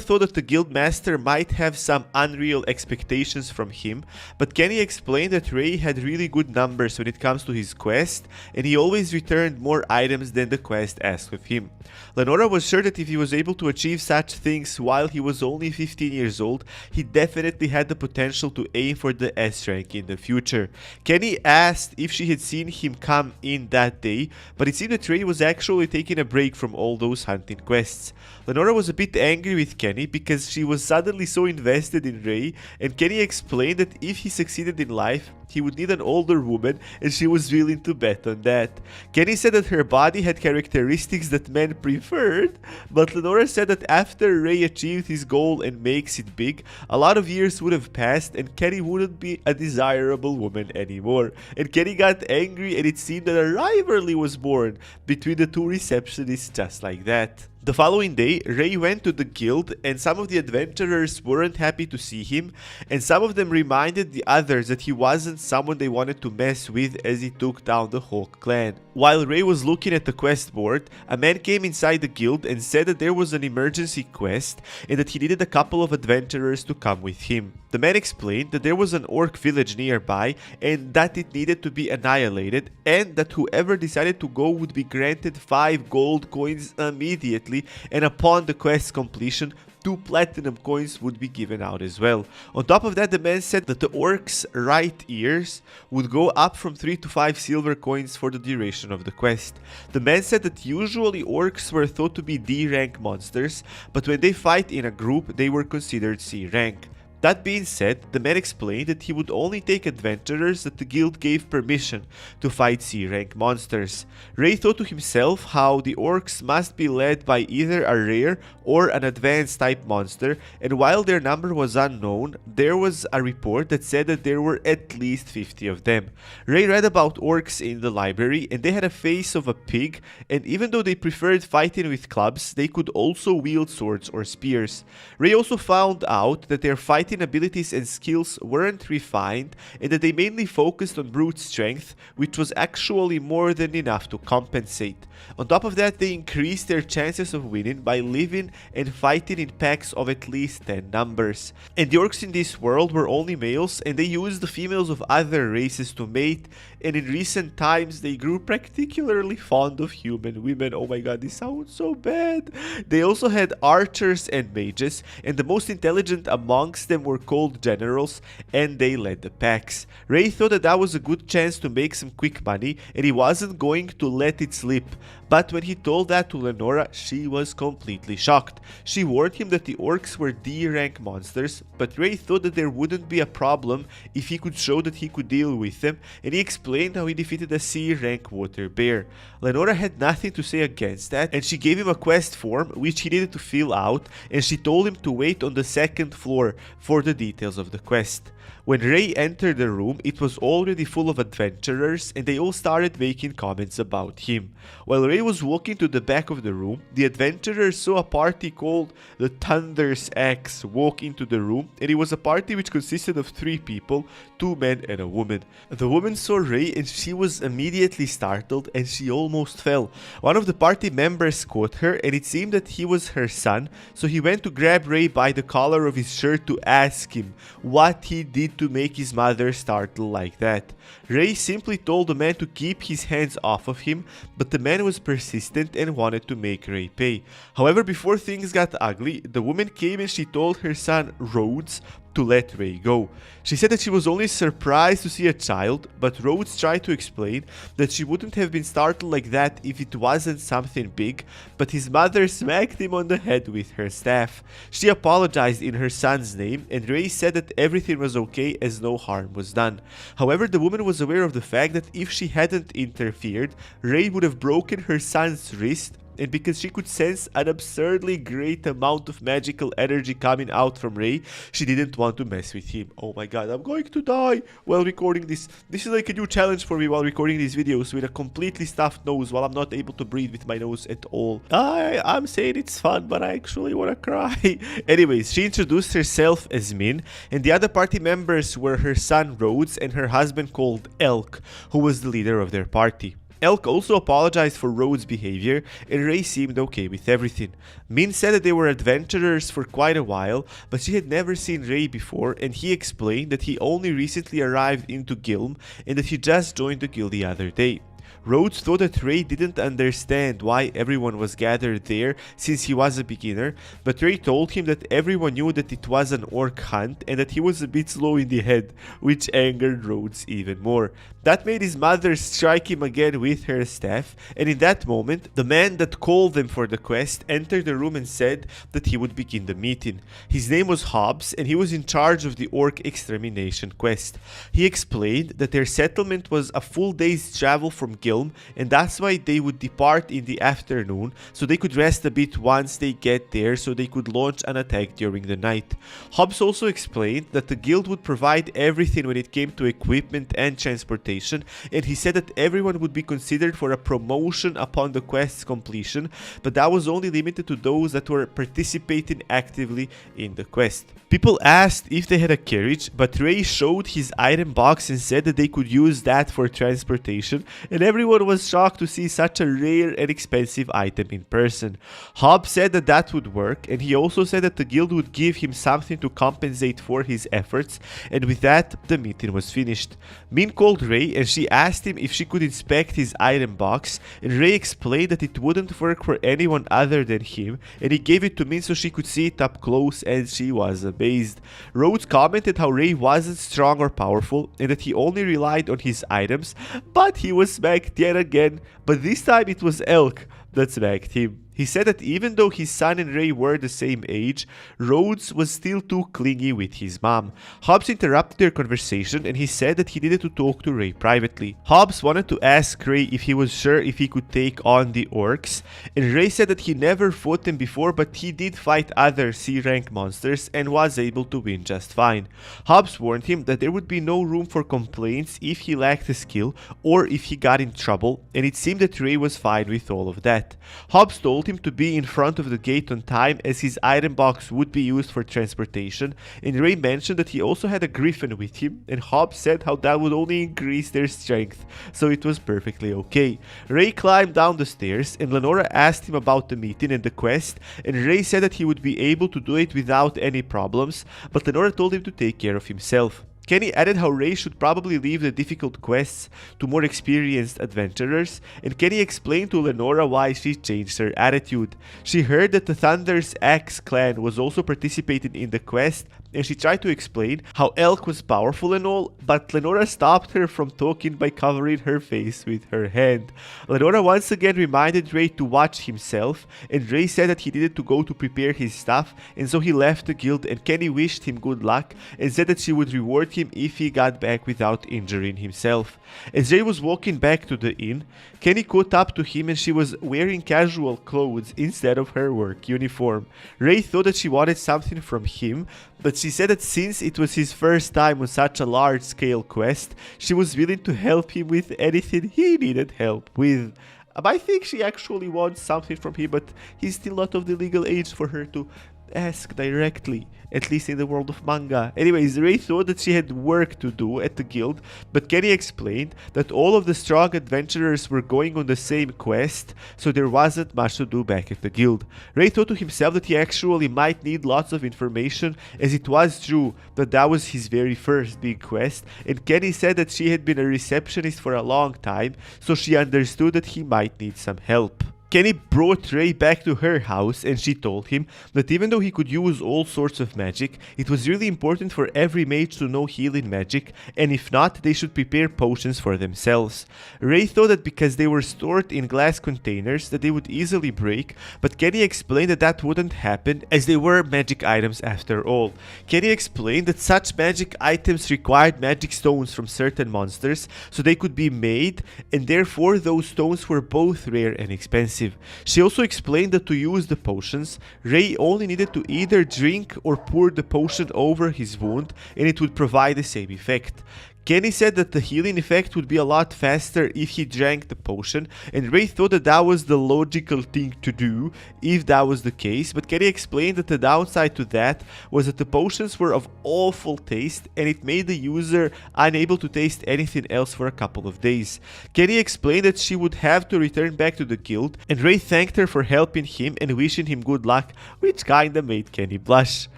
thought that the guild master might have some unreal expectations from him, but Kenny explained that Rei had really good numbers when it comes to his quest, and he always returned more items than the quest asked of him. Lenora was sure that if he was able to achieve such things while he was only 15 years old, he definitely had the potential to aim for the S rank in the future. Kenny asked if she had seen him come in that day, but it seemed that Rei was actually taking a break from all those hunting quests. Lenora was a bit angry with Kenny because she was suddenly so invested in Rei, and Kenny explained that if he succeeded in life, he would need an older woman, and she was willing to bet on that. Kenny said that her body had characteristics that men preferred, but Lenora said that after Rei achieved his goal and makes it big, a lot of years would have passed and Kenny wouldn't be a desirable woman anymore. And Kenny got angry, and it seemed that a rivalry was born between the two receptionists just like that. The following day, Ray went to the guild and some of the adventurers weren't happy to see him, and some of them reminded the others that he wasn't someone they wanted to mess with as he took down the whole clan. While Ray was looking at the quest board, a man came inside the guild and said that there was an emergency quest and that he needed a couple of adventurers to come with him. The man explained that there was an orc village nearby and that it needed to be annihilated, and that whoever decided to go would be granted 5 gold coins immediately, and upon the quest completion 2 platinum coins would be given out as well. On top of that, the man said that the orcs' right ears would go up from 3 to 5 silver coins for the duration of the quest. The man said that usually orcs were thought to be D rank monsters, but when they fight in a group they were considered C rank. That being said, the man explained that he would only take adventurers that the guild gave permission to fight C-rank monsters. Ray thought to himself how the orcs must be led by either a rare or an advanced type monster, and while their number was unknown, there was a report that said that there were at least 50 of them. Ray read about orcs in the library, and they had a face of a pig, and even though they preferred fighting with clubs, they could also wield swords or spears. Ray also found out that their fighting abilities and skills weren't refined, and that they mainly focused on brute strength, which was actually more than enough to compensate. On top of that, they increased their chances of winning by living and fighting in packs of at least 10 numbers. And the orcs in this world were only males, and they used the females of other races to mate, and in recent times they grew particularly fond of human women. Oh my god, this sounds so bad. They also had archers and mages, and the most intelligent amongst them were called generals, and they led the packs. Ray thought that was a good chance to make some quick money, and he wasn't going to let it slip. But when he told that to Lenora, she was completely shocked. She warned him that the orcs were D-rank monsters, but Ray thought that there wouldn't be a problem if he could show that he could deal with them, and he explained how he defeated a C-rank water bear. Lenora had nothing to say against that, and she gave him a quest form which he needed to fill out, and she told him to wait on the 2nd floor for the details of the quest. When Ray entered the room, it was already full of adventurers, and they all started making comments about him. While Ray was walking to the back of the room, the adventurers saw a party called the Thunder's Axe walk into the room, and it was a party which consisted of 3 people, 2 men and a woman. The woman saw Ray and she was immediately startled, and she almost fell. One of the party members caught her, and it seemed that he was her son, so he went to grab Ray by the collar of his shirt to ask him what he did to make his mother startle like that. Ray simply told the man to keep his hands off of him, but the man was persistent and wanted to make Ray pay. However, before things got ugly, the woman came and she told her son Rhodes to let Ray go. She said that she was only surprised to see a child, but Rhodes tried to explain that she wouldn't have been startled like that if it wasn't something big, but his mother smacked him on the head with her staff. She apologized in her son's name, and Ray said that everything was okay as no harm was done. However, the woman was aware of the fact that if she hadn't interfered, Ray would have broken her son's wrist, and because she could sense an absurdly great amount of magical energy coming out from Ray, she didn't want to mess with him. Oh my god, I'm going to die while recording this. This is like a new challenge for me while recording these videos with a completely stuffed nose while I'm not able to breathe with my nose at all. I'm saying it's fun, but I actually want to cry. Anyways, she introduced herself as Min, and the other party members were her son Rhodes and her husband called Elk, who was the leader of their party. Elk also apologized for Rhodes' behavior, and Ray seemed okay with everything. Min said that they were adventurers for quite a while, but she had never seen Ray before, and he explained that he only recently arrived into Gilm and that he just joined the guild the other day. Rhodes thought that Ray didn't understand why everyone was gathered there since he was a beginner, but Ray told him that everyone knew that it was an orc hunt and that he was a bit slow in the head, which angered Rhodes even more. That made his mother strike him again with her staff, and in that moment, the man that called them for the quest entered the room and said that he would begin the meeting. His name was Hobbs, and he was in charge of the orc extermination quest. He explained that their settlement was a full day's travel from Gilm, kiln, and that's why they would depart in the afternoon, so they could rest a bit once they get there, so they could launch an attack during the night. Hobbs also explained that the guild would provide everything when it came to equipment and transportation, and he said that everyone would be considered for a promotion upon the quest's completion, but that was only limited to those that were participating actively in the quest. People asked if they had a carriage, but Ray showed his item box and said that they could use that for transportation, and everyone was shocked to see such a rare and expensive item in person. Hobbs said that that would work, and he also said that the guild would give him something to compensate for his efforts, and with that, the meeting was finished. Min called Ray and she asked him if she could inspect his item box, and Ray explained that it wouldn't work for anyone other than him, and he gave it to Min so she could see it up close, and she was amazed. Rhodes commented how Ray wasn't strong or powerful and that he only relied on his items, but he was smacked yet again, but this time it was Elk that smacked him. He said that even though his son and Ray were the same age, Rhodes was still too clingy with his mom. Hobbs interrupted their conversation and he said that he needed to talk to Ray privately. Hobbs wanted to ask Ray if he was sure if he could take on the orcs, and Ray said that he never fought them before, but he did fight other C-rank monsters and was able to win just fine. Hobbs warned him that there would be no room for complaints if he lacked a skill or if he got in trouble, and it seemed that Ray was fine with all of that. Hobbs told him to be in front of the gate on time as his item box would be used for transportation, and Ray mentioned that he also had a griffin with him, and Hobbs said how that would only increase their strength, so it was perfectly okay. Ray climbed down the stairs and Lenora asked him about the meeting and the quest, and Ray said that he would be able to do it without any problems, but Lenora told him to take care of himself. Kenny added how Ray should probably leave the difficult quests to more experienced adventurers, and Kenny explained to Lenora why she changed her attitude. She heard that the Thunder's Axe clan was also participating in the quest, and she tried to explain how Elk was powerful and all, but Lenora stopped her from talking by covering her face with her hand. Lenora once again reminded Ray to watch himself, and Ray said that he needed to go to prepare his stuff, and so he left the guild, and Kenny wished him good luck and said that she would reward him if he got back without injuring himself. As Ray was walking back to the inn, Kenny caught up to him and she was wearing casual clothes instead of her work uniform. Ray thought that she wanted something from him, but she said that since it was his first time on such a large-scale quest, she was willing to help him with anything he needed help with. I think she actually wants something from him, but he's still not of the legal age for her to ask directly, at least in the world of manga. Anyways, Ray thought that she had work to do at the guild, but Kenny explained that all of the strong adventurers were going on the same quest, so there wasn't much to do back at the guild. Ray thought to himself that he actually might need lots of information, as it was true that that was his very first big quest, and Kenny said that she had been a receptionist for a long time, so she understood that he might need some help. Kenny brought Ray back to her house and she told him that even though he could use all sorts of magic, it was really important for every mage to know healing magic, and if not, they should prepare potions for themselves. Ray thought that because they were stored in glass containers that they would easily break, but Kenny explained that that wouldn't happen as they were magic items after all. Kenny explained that such magic items required magic stones from certain monsters so they could be made, and therefore those stones were both rare and expensive. She also explained that to use the potions, Ray only needed to either drink or pour the potion over his wound and it would provide the same effect. Kenny said that the healing effect would be a lot faster if he drank the potion, and Ray thought that that was the logical thing to do if that was the case, but Kenny explained that the downside to that was that the potions were of awful taste and it made the user unable to taste anything else for a couple of days. Kenny explained that she would have to return back to the guild, and Ray thanked her for helping him and wishing him good luck, which kinda made Kenny blush.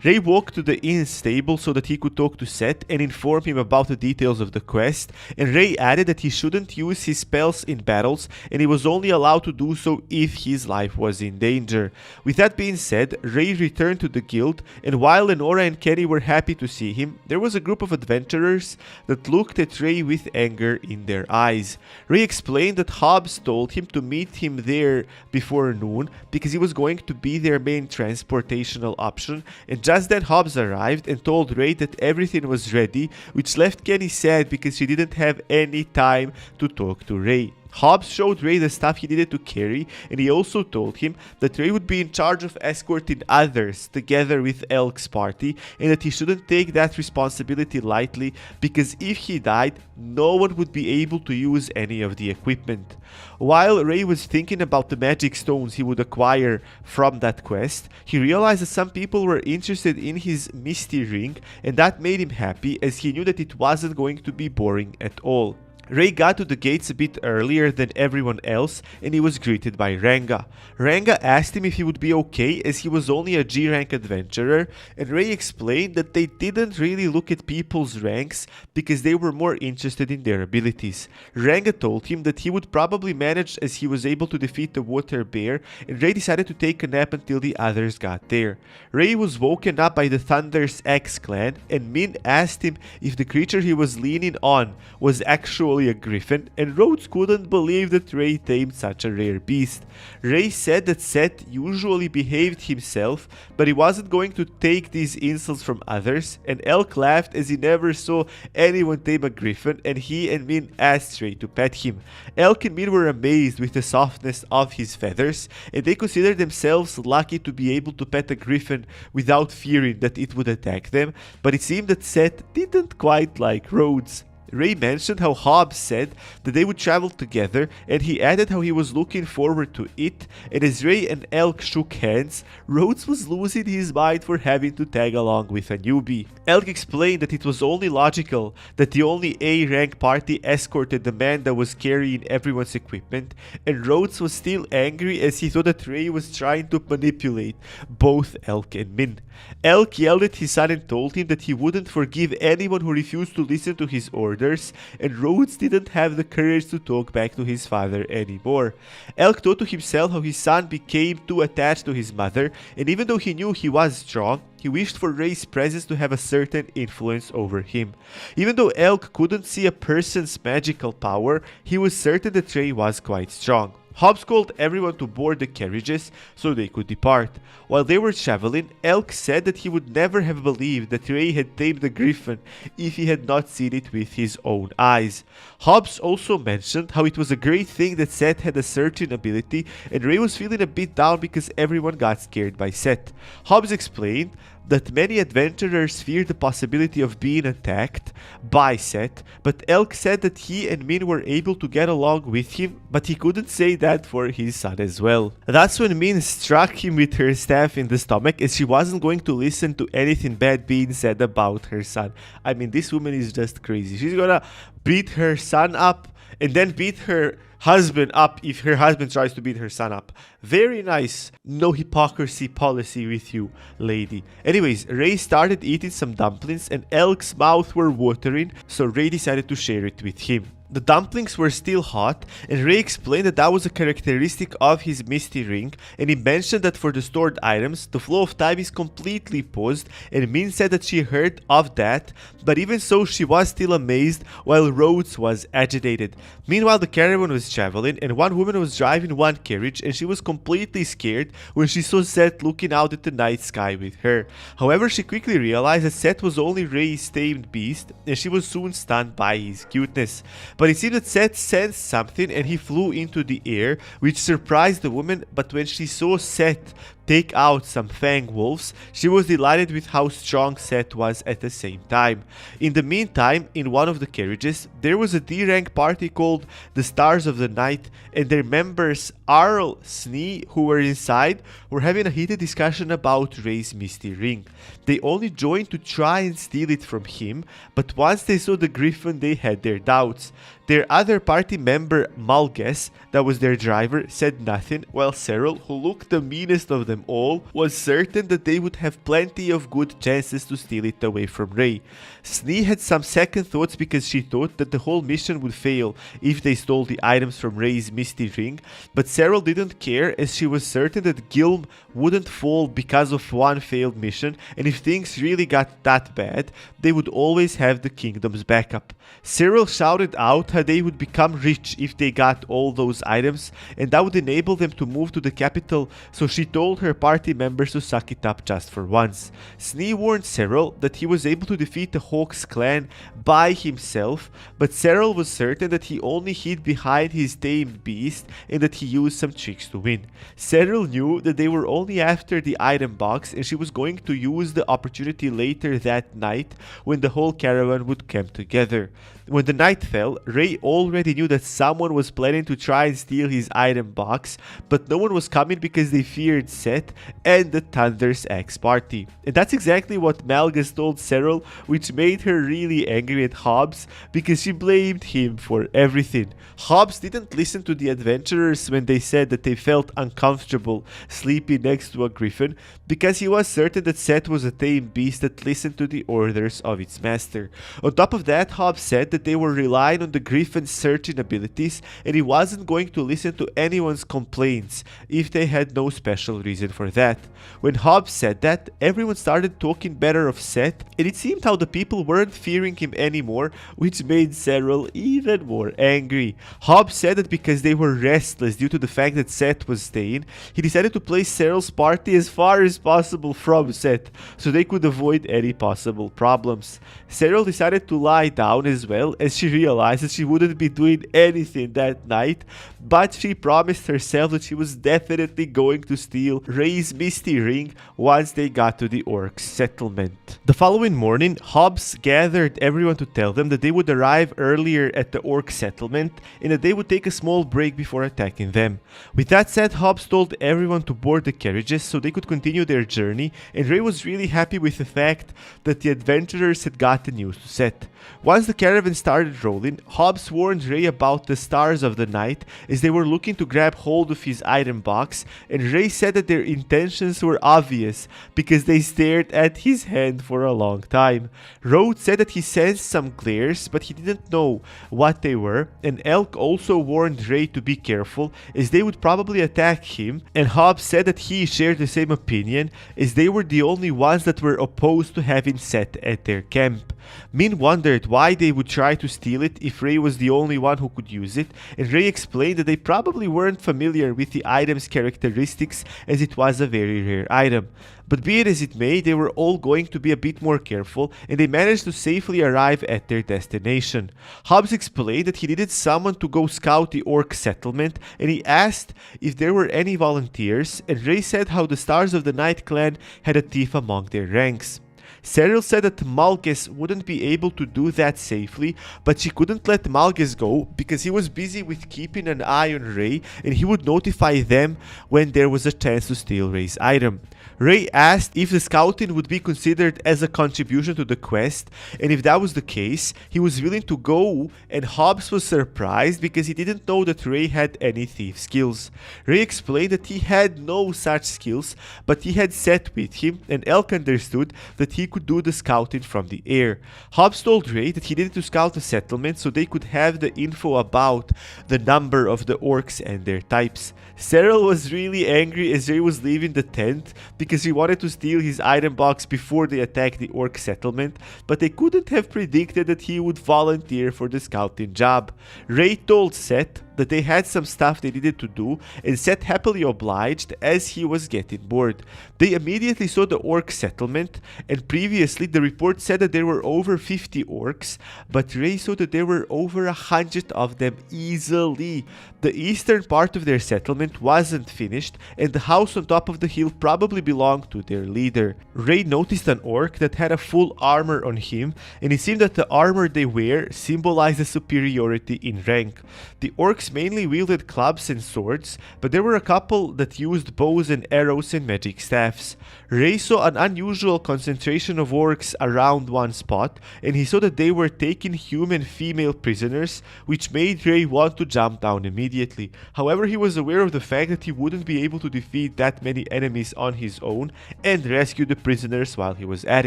Ray walked to the inn stable so that he could talk to Seth and inform him about the details of the quest, and Ray added that he shouldn't use his spells in battles and he was only allowed to do so if his life was in danger. With that being said, Ray returned to the guild, and while Lenora and Kenny were happy to see him, there was a group of adventurers that looked at Ray with anger in their eyes. Ray explained that Hobbs told him to meet him there before noon because he was going to be their main transportational option, and just then Hobbs arrived and told Ray that everything was ready, which left Kenny sad because she didn't have any time to talk to Ray. Hobbs showed Ray the stuff he needed to carry, and he also told him that Ray would be in charge of escorting others together with Elk's party, and that he shouldn't take that responsibility lightly, because if he died, no one would be able to use any of the equipment. While Ray was thinking about the magic stones he would acquire from that quest, he realized that some people were interested in his Misty Ring, and that made him happy, as he knew that it wasn't going to be boring at all. Ray got to the gates a bit earlier than everyone else, and he was greeted by Ranga. Ranga asked him if he would be okay, as he was only a G-rank adventurer, and Ray explained that they didn't really look at people's ranks because they were more interested in their abilities. Ranga told him that he would probably manage, as he was able to defeat the water bear, and Ray decided to take a nap until the others got there. Ray was woken up by the Thunder's X clan, and Min asked him if the creature he was leaning on was actually a griffin, and Rhodes couldn't believe that Ray tamed such a rare beast. Ray said that Seth usually behaved himself, but he wasn't going to take these insults from others, and Elk laughed as he never saw anyone tame a griffin, and he and Min asked Ray to pet him. Elk and Min were amazed with the softness of his feathers, and they considered themselves lucky to be able to pet a griffin without fearing that it would attack them, but it seemed that Seth didn't quite like Rhodes. Ray mentioned how Hobbs said that they would travel together, and he added how he was looking forward to it, and as Ray and Elk shook hands, Rhodes was losing his mind for having to tag along with a newbie. Elk explained that it was only logical that the only A-rank party escorted the man that was carrying everyone's equipment, and Rhodes was still angry as he thought that Ray was trying to manipulate both Elk and Min. Elk yelled at his son and told him that he wouldn't forgive anyone who refused to listen to his orders, and Rhodes didn't have the courage to talk back to his father anymore. Elk thought to himself how his son became too attached to his mother, and even though he knew he was strong, he wished for Ray's presence to have a certain influence over him. Even though Elk couldn't see a person's magical power, he was certain that Ray was quite strong. Hobbs called everyone to board the carriages so they could depart. While they were traveling, Elk said that he would never have believed that Ray had tamed the griffin if he had not seen it with his own eyes. Hobbs also mentioned how it was a great thing that Seth had a certain ability, and Ray was feeling a bit down because everyone got scared by Seth. Hobbs explained that many adventurers feared the possibility of being attacked by Seth, but Elk said that he and Min were able to get along with him, but he couldn't say that for his son as well. That's when Min struck him with her staff in the stomach, as she wasn't going to listen to anything bad being said about her son. I mean, this woman is just crazy. She's gonna beat her son up and then beat her husband up if her husband tries to beat her son up. Very nice. No hypocrisy policy with you, lady. Anyways, Ray started eating some dumplings and Elk's mouth were watering, so Ray decided to share it with him. The dumplings were still hot, and Ray explained that that was a characteristic of his Misty Ring, and he mentioned that for the stored items, the flow of time is completely paused, and Min said that she heard of that, but even so she was still amazed, while Rhodes was agitated. Meanwhile, the caravan was traveling, and one woman was driving one carriage, and she was completely scared when she saw Seth looking out at the night sky with her. However, she quickly realized that Seth was only Ray's tamed beast, and she was soon stunned by his cuteness. But it seemed that Seth sensed something and he flew into the air, which surprised the woman, but when she saw Seth take out some fang wolves, she was delighted with how strong Seth was at the same time. In the meantime, in one of the carriages, there was a D-rank party called the Stars of the Night, and their members Arl, Snee, who were inside, were having a heated discussion about Ray's Misty Ring. They only joined to try and steal it from him, but once they saw the griffin, they had their doubts. Their other party member, Malgus, that was their driver, said nothing, while Cyril, who looked the meanest of them all, was certain that they would have plenty of good chances to steal it away from Ray. Snee had some second thoughts because she thought that the whole mission would fail if they stole the items from Ray's Misty Ring, but Cyril didn't care as she was certain that Gilm wouldn't fall because of one failed mission, and if things really got that bad, they would always have the kingdom's backup. Cyril shouted out how they would become rich if they got all those items, and that would enable them to move to the capital, so she told her party members to suck it up just for once. Snee warned Cyril that he was able to defeat the Hawks clan by himself, but Cyril was certain that he only hid behind his tamed beast and that he used some tricks to win. Cyril knew that they were only after the item box, and she was going to use the opportunity later that night when the whole caravan would come together. When the night fell, Ray already knew that someone was planning to try and steal his item box, but no one was coming because they feared Scythe and the Thunder's Axe party. And that's exactly what Malgus told Cyril, which made her really angry at Hobbs because she blamed him for everything. Hobbs didn't listen to the adventurers when they said that they felt uncomfortable sleeping next to a griffin, because he was certain that Scythe was a tame beast that listened to the orders of its master. On top of that, Hobbs said that they were relying on the griffin's searching abilities, and he wasn't going to listen to anyone's complaints if they had no special reason for that. When Hobbs said that, everyone started talking better of Scythe, and it seemed how the people weren't fearing him anymore, which made Cyril even more angry. Hobbs said that because they were restless due to the fact that Scythe was staying, he decided to place Cyril's party as far as possible from Scythe, so they could avoid any possible problems. Cyril decided to lie down as well, as she realized that she wouldn't be doing anything that night, but she promised herself that she was definitely going to steal Ray's Misty Ring once they got to the Orcs' settlement. The following morning, Hobbs gathered everyone to tell them that they would arrive earlier at the Orc settlement and that they would take a small break before attacking them. With that said, Hobbs told everyone to board the carriages so they could continue their journey, and Ray was really happy with the fact that the adventurers had gotten used to Scythe. Once the caravan started rolling, Hobbs warned Ray about the stars of the night as they were looking to grab hold of his item box, and Ray said that their intentions were obvious because they stared at his hand for a long time. Rhodes said that he sensed some glares, but he didn't know what they were, and Elk also warned Ray to be careful as they would probably attack him, and Hobbs said that he shared the same opinion as they were the only ones that were opposed to having Scythe at their camp. Min wondered why they would try to steal it if Ray was the only one who could use it, and Ray explained that they probably weren't familiar with the item's characteristics as it was a very rare item. But be it as it may, they were all going to be a bit more careful, and they managed to safely arrive at their destination. Hobbs explained that he needed someone to go scout the Orc settlement, and he asked if there were any volunteers, and Ray said how the Stars of the Night clan had a thief among their ranks. Cyril said that Malgus wouldn't be able to do that safely, but she couldn't let Malgus go because he was busy with keeping an eye on Ray, and he would notify them when there was a chance to steal Ray's item. Ray asked if the scouting would be considered as a contribution to the quest, and if that was the case, he was willing to go, and Hobbs was surprised because he didn't know that Ray had any thief skills. Ray explained that he had no such skills, but he had Scythe with him, and Elk understood that he could do the scouting from the air. Hobbs told Ray that he needed to scout the settlement so they could have the info about the number of the orcs and their types. Cyril was really angry as Ray was leaving the tent because he wanted to steal his item box before they attacked the orc settlement, but they couldn't have predicted that he would volunteer for the scouting job. Ray told Scythe that they had some stuff they needed to do, and Scythe happily obliged as he was getting bored. They immediately saw the orc settlement, and previously the report said that there were over 50 orcs, but Ray saw that there were over 100 of them easily. The eastern part of their settlement wasn't finished, and the house on top of the hill probably belonged to their leader. Ray noticed an orc that had a full armor on him, and it seemed that the armor they wear symbolized a superiority in rank. The orcs mainly wielded clubs and swords, but there were a couple that used bows and arrows and magic staffs. Ray saw an unusual concentration of orcs around one spot, and he saw that they were taking human female prisoners, which made Ray want to jump down immediately. However, he was aware of the fact that he wouldn't be able to defeat that many enemies on his own and rescue the prisoners while he was at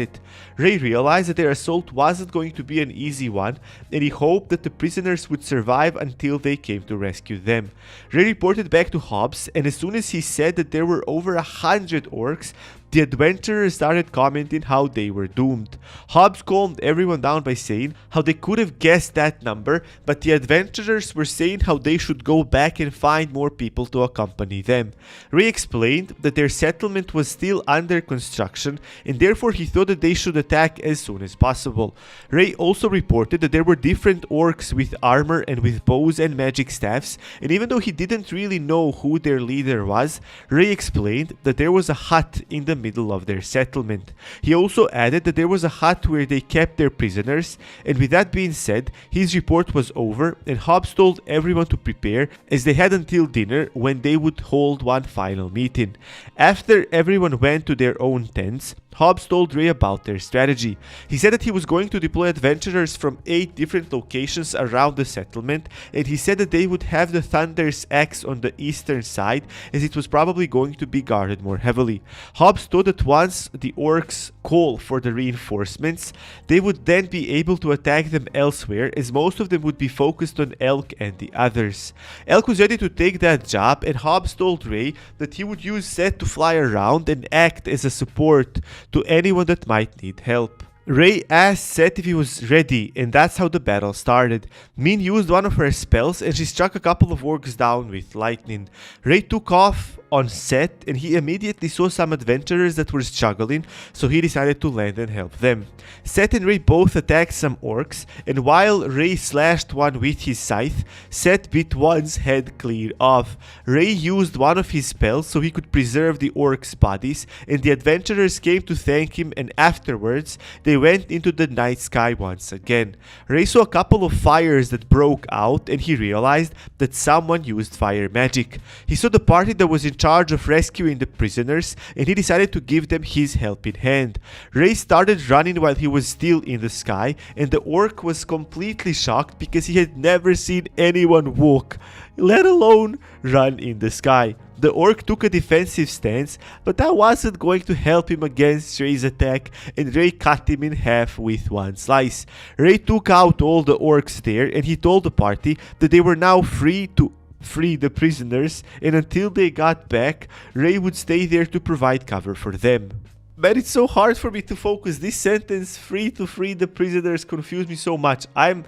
it. Ray realized that their assault wasn't going to be an easy one, and he hoped that the prisoners would survive until they came to rescue them. Ray reported back to Hobbs, and as soon as he said that there were over 100 orcs, the adventurers started commenting how they were doomed. Hobbs calmed everyone down by saying how they could have guessed that number, but the adventurers were saying how they should go back and find more people to accompany them. Ray explained that their settlement was still under construction and therefore he thought that they should attack as soon as possible. Ray also reported that there were different orcs with armor and with bows and magic staffs, and even though he didn't really know who their leader was, Ray explained that there was a hut in the middle of their settlement. He also added that there was a hut where they kept their prisoners, and with that being said, his report was over and Hobbs told everyone to prepare as they had until dinner when they would hold one final meeting. After everyone went to their own tents, Hobbs told Ray about their strategy. He said that he was going to deploy adventurers from 8 different locations around the settlement, and he said that they would have the Thunder's Axe on the eastern side as it was probably going to be guarded more heavily. Hobbs thought that once the orcs call for the reinforcements, they would then be able to attack them elsewhere as most of them would be focused on Elk and the others. Elk was ready to take that job, and Hobbs told Ray that he would use Scythe to fly around and act as a support to anyone that might need help. Ray asked Scythe if he was ready, and that's how the battle started. Min used one of her spells and she struck a couple of orcs down with lightning. Ray took off on Scythe and he immediately saw some adventurers that were struggling, so he decided to land and help them. Scythe and Ray both attacked some orcs, and while Ray slashed one with his scythe, Scythe bit one's head clear off. Ray used one of his spells so he could preserve the orcs' bodies, and the adventurers came to thank him, and afterwards they went into the night sky once again. Ray saw a couple of fires that broke out and he realized that someone used fire magic. He saw the party that was in charge of rescuing the prisoners and he decided to give them his helping hand. Ray started running while he was still in the sky, and the orc was completely shocked because he had never seen anyone walk, let alone run in the sky. The orc took a defensive stance, but that wasn't going to help him against Ray's attack, and Ray cut him in half with one slice. Ray took out all the orcs there, and he told the party that they were now free to free the prisoners, and until they got back, Ray would stay there to provide cover for them. Man, it's so hard for me to focus. This sentence, free to free the prisoners, confused me so much. I'm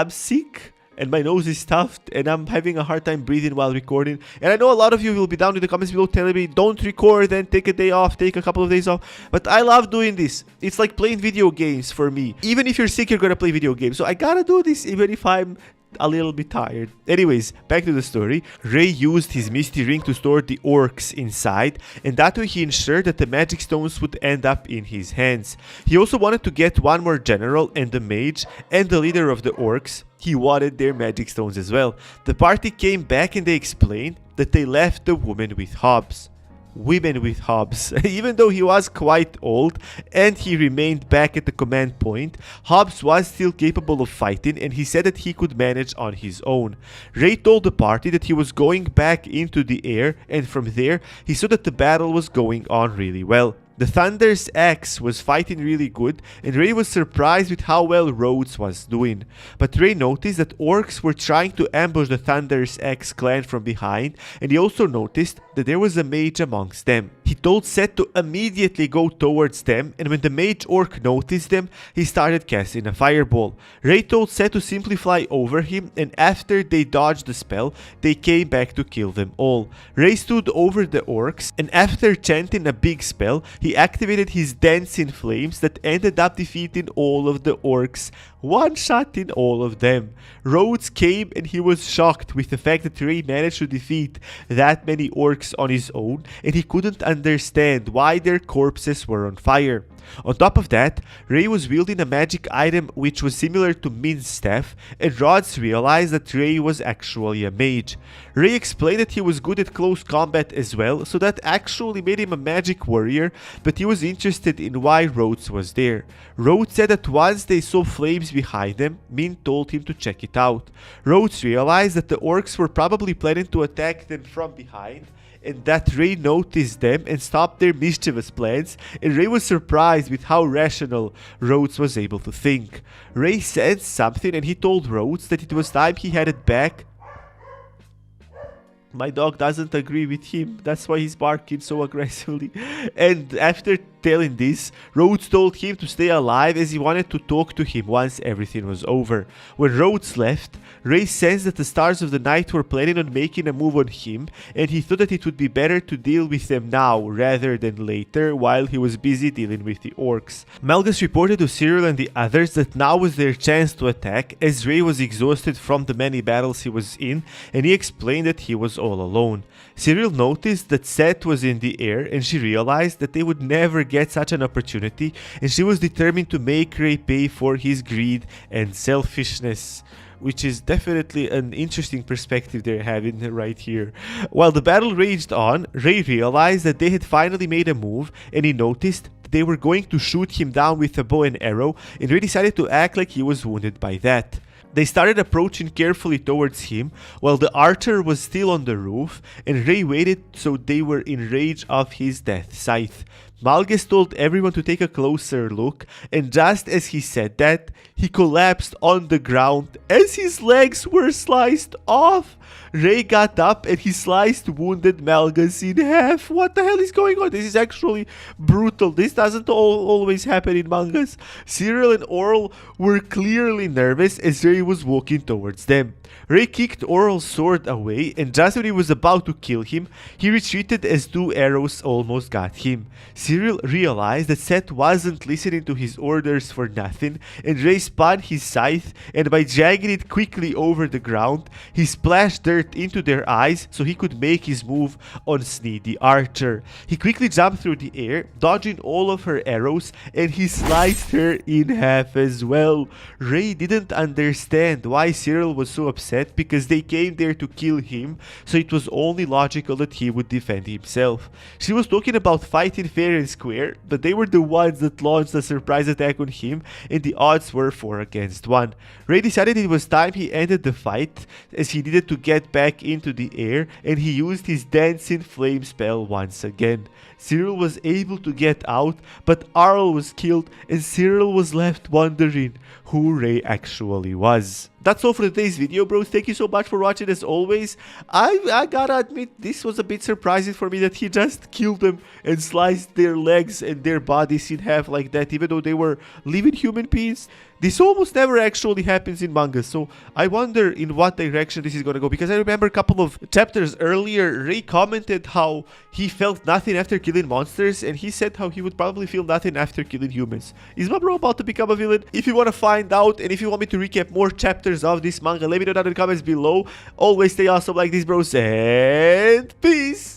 sick and my nose is stuffed and I'm having a hard time breathing while recording. And I know a lot of you will be down in the comments below telling me don't record and take a day off, take a couple of days off. But I love doing this. It's like playing video games for me. Even if you're sick, you're gonna play video games. So I gotta do this even if I'm a little bit tired. Anyways, back to the story. Ray used his Misty Ring to store the orcs inside, and that way he ensured that the magic stones would end up in his hands. He also wanted to get one more general and the mage and the leader of the orcs. He wanted their magic stones as well. The party came back and they explained that they left the woman with Hobbs. Even though he was quite old and he remained back at the command point, Hobbs was still capable of fighting and he said that he could manage on his own. Ray told the party that he was going back into the air, and from there he saw that the battle was going on really well. The Thunder's Axe was fighting really good, and Ray was surprised with how well Rhodes was doing. But Ray noticed that orcs were trying to ambush the Thunder's Axe clan from behind, and he also noticed that there was a mage amongst them. He told Scythe to immediately go towards them, and when the mage orc noticed them, he started casting a fireball. Ray told Scythe to simply fly over him, and after they dodged the spell, they came back to kill them all. Ray stood over the orcs, and after chanting a big spell, he activated his dancing flames that ended up defeating all of the orcs, one-shotting all of them. Rhodes came and he was shocked with the fact that Ray managed to defeat that many orcs on his own, and he couldn't understand why their corpses were on fire. On top of that, Ray was wielding a magic item which was similar to Min's staff, and Rhodes realized that Ray was actually a mage. Ray explained that he was good at close combat as well, so that actually made him a magic warrior, but he was interested in why Rhodes was there. Rhodes said that once they saw flames behind them, Min told him to check it out. Rhodes realized that the orcs were probably planning to attack them from behind, and that Ray noticed them and stopped their mischievous plans, and Ray was surprised with how rational Rhodes was able to think. Ray sensed something and he told Rhodes that it was time he headed back My dog doesn't agree with him. That's why he's barking so aggressively. And after telling this, Rhodes told him to stay alive as he wanted to talk to him once everything was over. When Rhodes left, Ray sensed that the stars of the night were planning on making a move on him, and he thought that it would be better to deal with them now rather than later while he was busy dealing with the orcs. Malgus reported to Cyril and the others that now was their chance to attack, as Ray was exhausted from the many battles he was in, and he explained that he was all alone. Cyril noticed that Scythe was in the air, and she realized that they would never get such an opportunity, and she was determined to make Ray pay for his greed and selfishness, which is definitely an interesting perspective they're having right here. While the battle raged on, Ray realized that they had finally made a move, and he noticed that they were going to shoot him down with a bow and arrow, and Ray decided to act like he was wounded by that. They started approaching carefully towards him while the archer was still on the roof, and Ray waited so they were in rage of his death scythe. Malgus told everyone to take a closer look, and just as he said that, he collapsed on the ground as his legs were sliced off. Ray got up and he sliced wounded Malgus in half. What the hell is going on? This is actually brutal. This doesn't always happen in mangas. Cyril and Oral were clearly nervous as Ray was walking towards them. Ray kicked Oral's sword away, and just when he was about to kill him, he retreated as 2 arrows almost got him. Cyril realized that Scythe wasn't listening to his orders for nothing, and Ray spun his scythe, and by dragging it quickly over the ground, he splashed dirt into their eyes so he could make his move on Snee the archer. He quickly jumped through the air, dodging all of her arrows, and he sliced her in half as well. Ray didn't understand why Cyril was so upset, because they came there to kill him, so it was only logical that he would defend himself. She was talking about fighting fair and square, but they were the ones that launched a surprise attack on him, and the odds were 4 against 1. Ray decided it was time he ended the fight, as he needed to get back into the air, and he used his dancing flame spell once again. Cyril was able to get out, but Arl was killed, and Cyril was left wondering who Ray actually was. That's all for today's video, bros. Thank you so much for watching. As always, I gotta admit, this was a bit surprising for me that he just killed them and sliced their legs and their bodies in half like that, even though they were living human beings. This almost never actually happens in manga, so I wonder in what direction this is gonna go, because I remember a couple of chapters earlier, Ray commented how he felt nothing after killing monsters, and he said how he would probably feel nothing after killing humans. Is my bro about to become a villain? If you want to find out, and if you want me to recap more chapters of this manga, let me know down in the comments below. Always stay awesome like this, bros, and peace!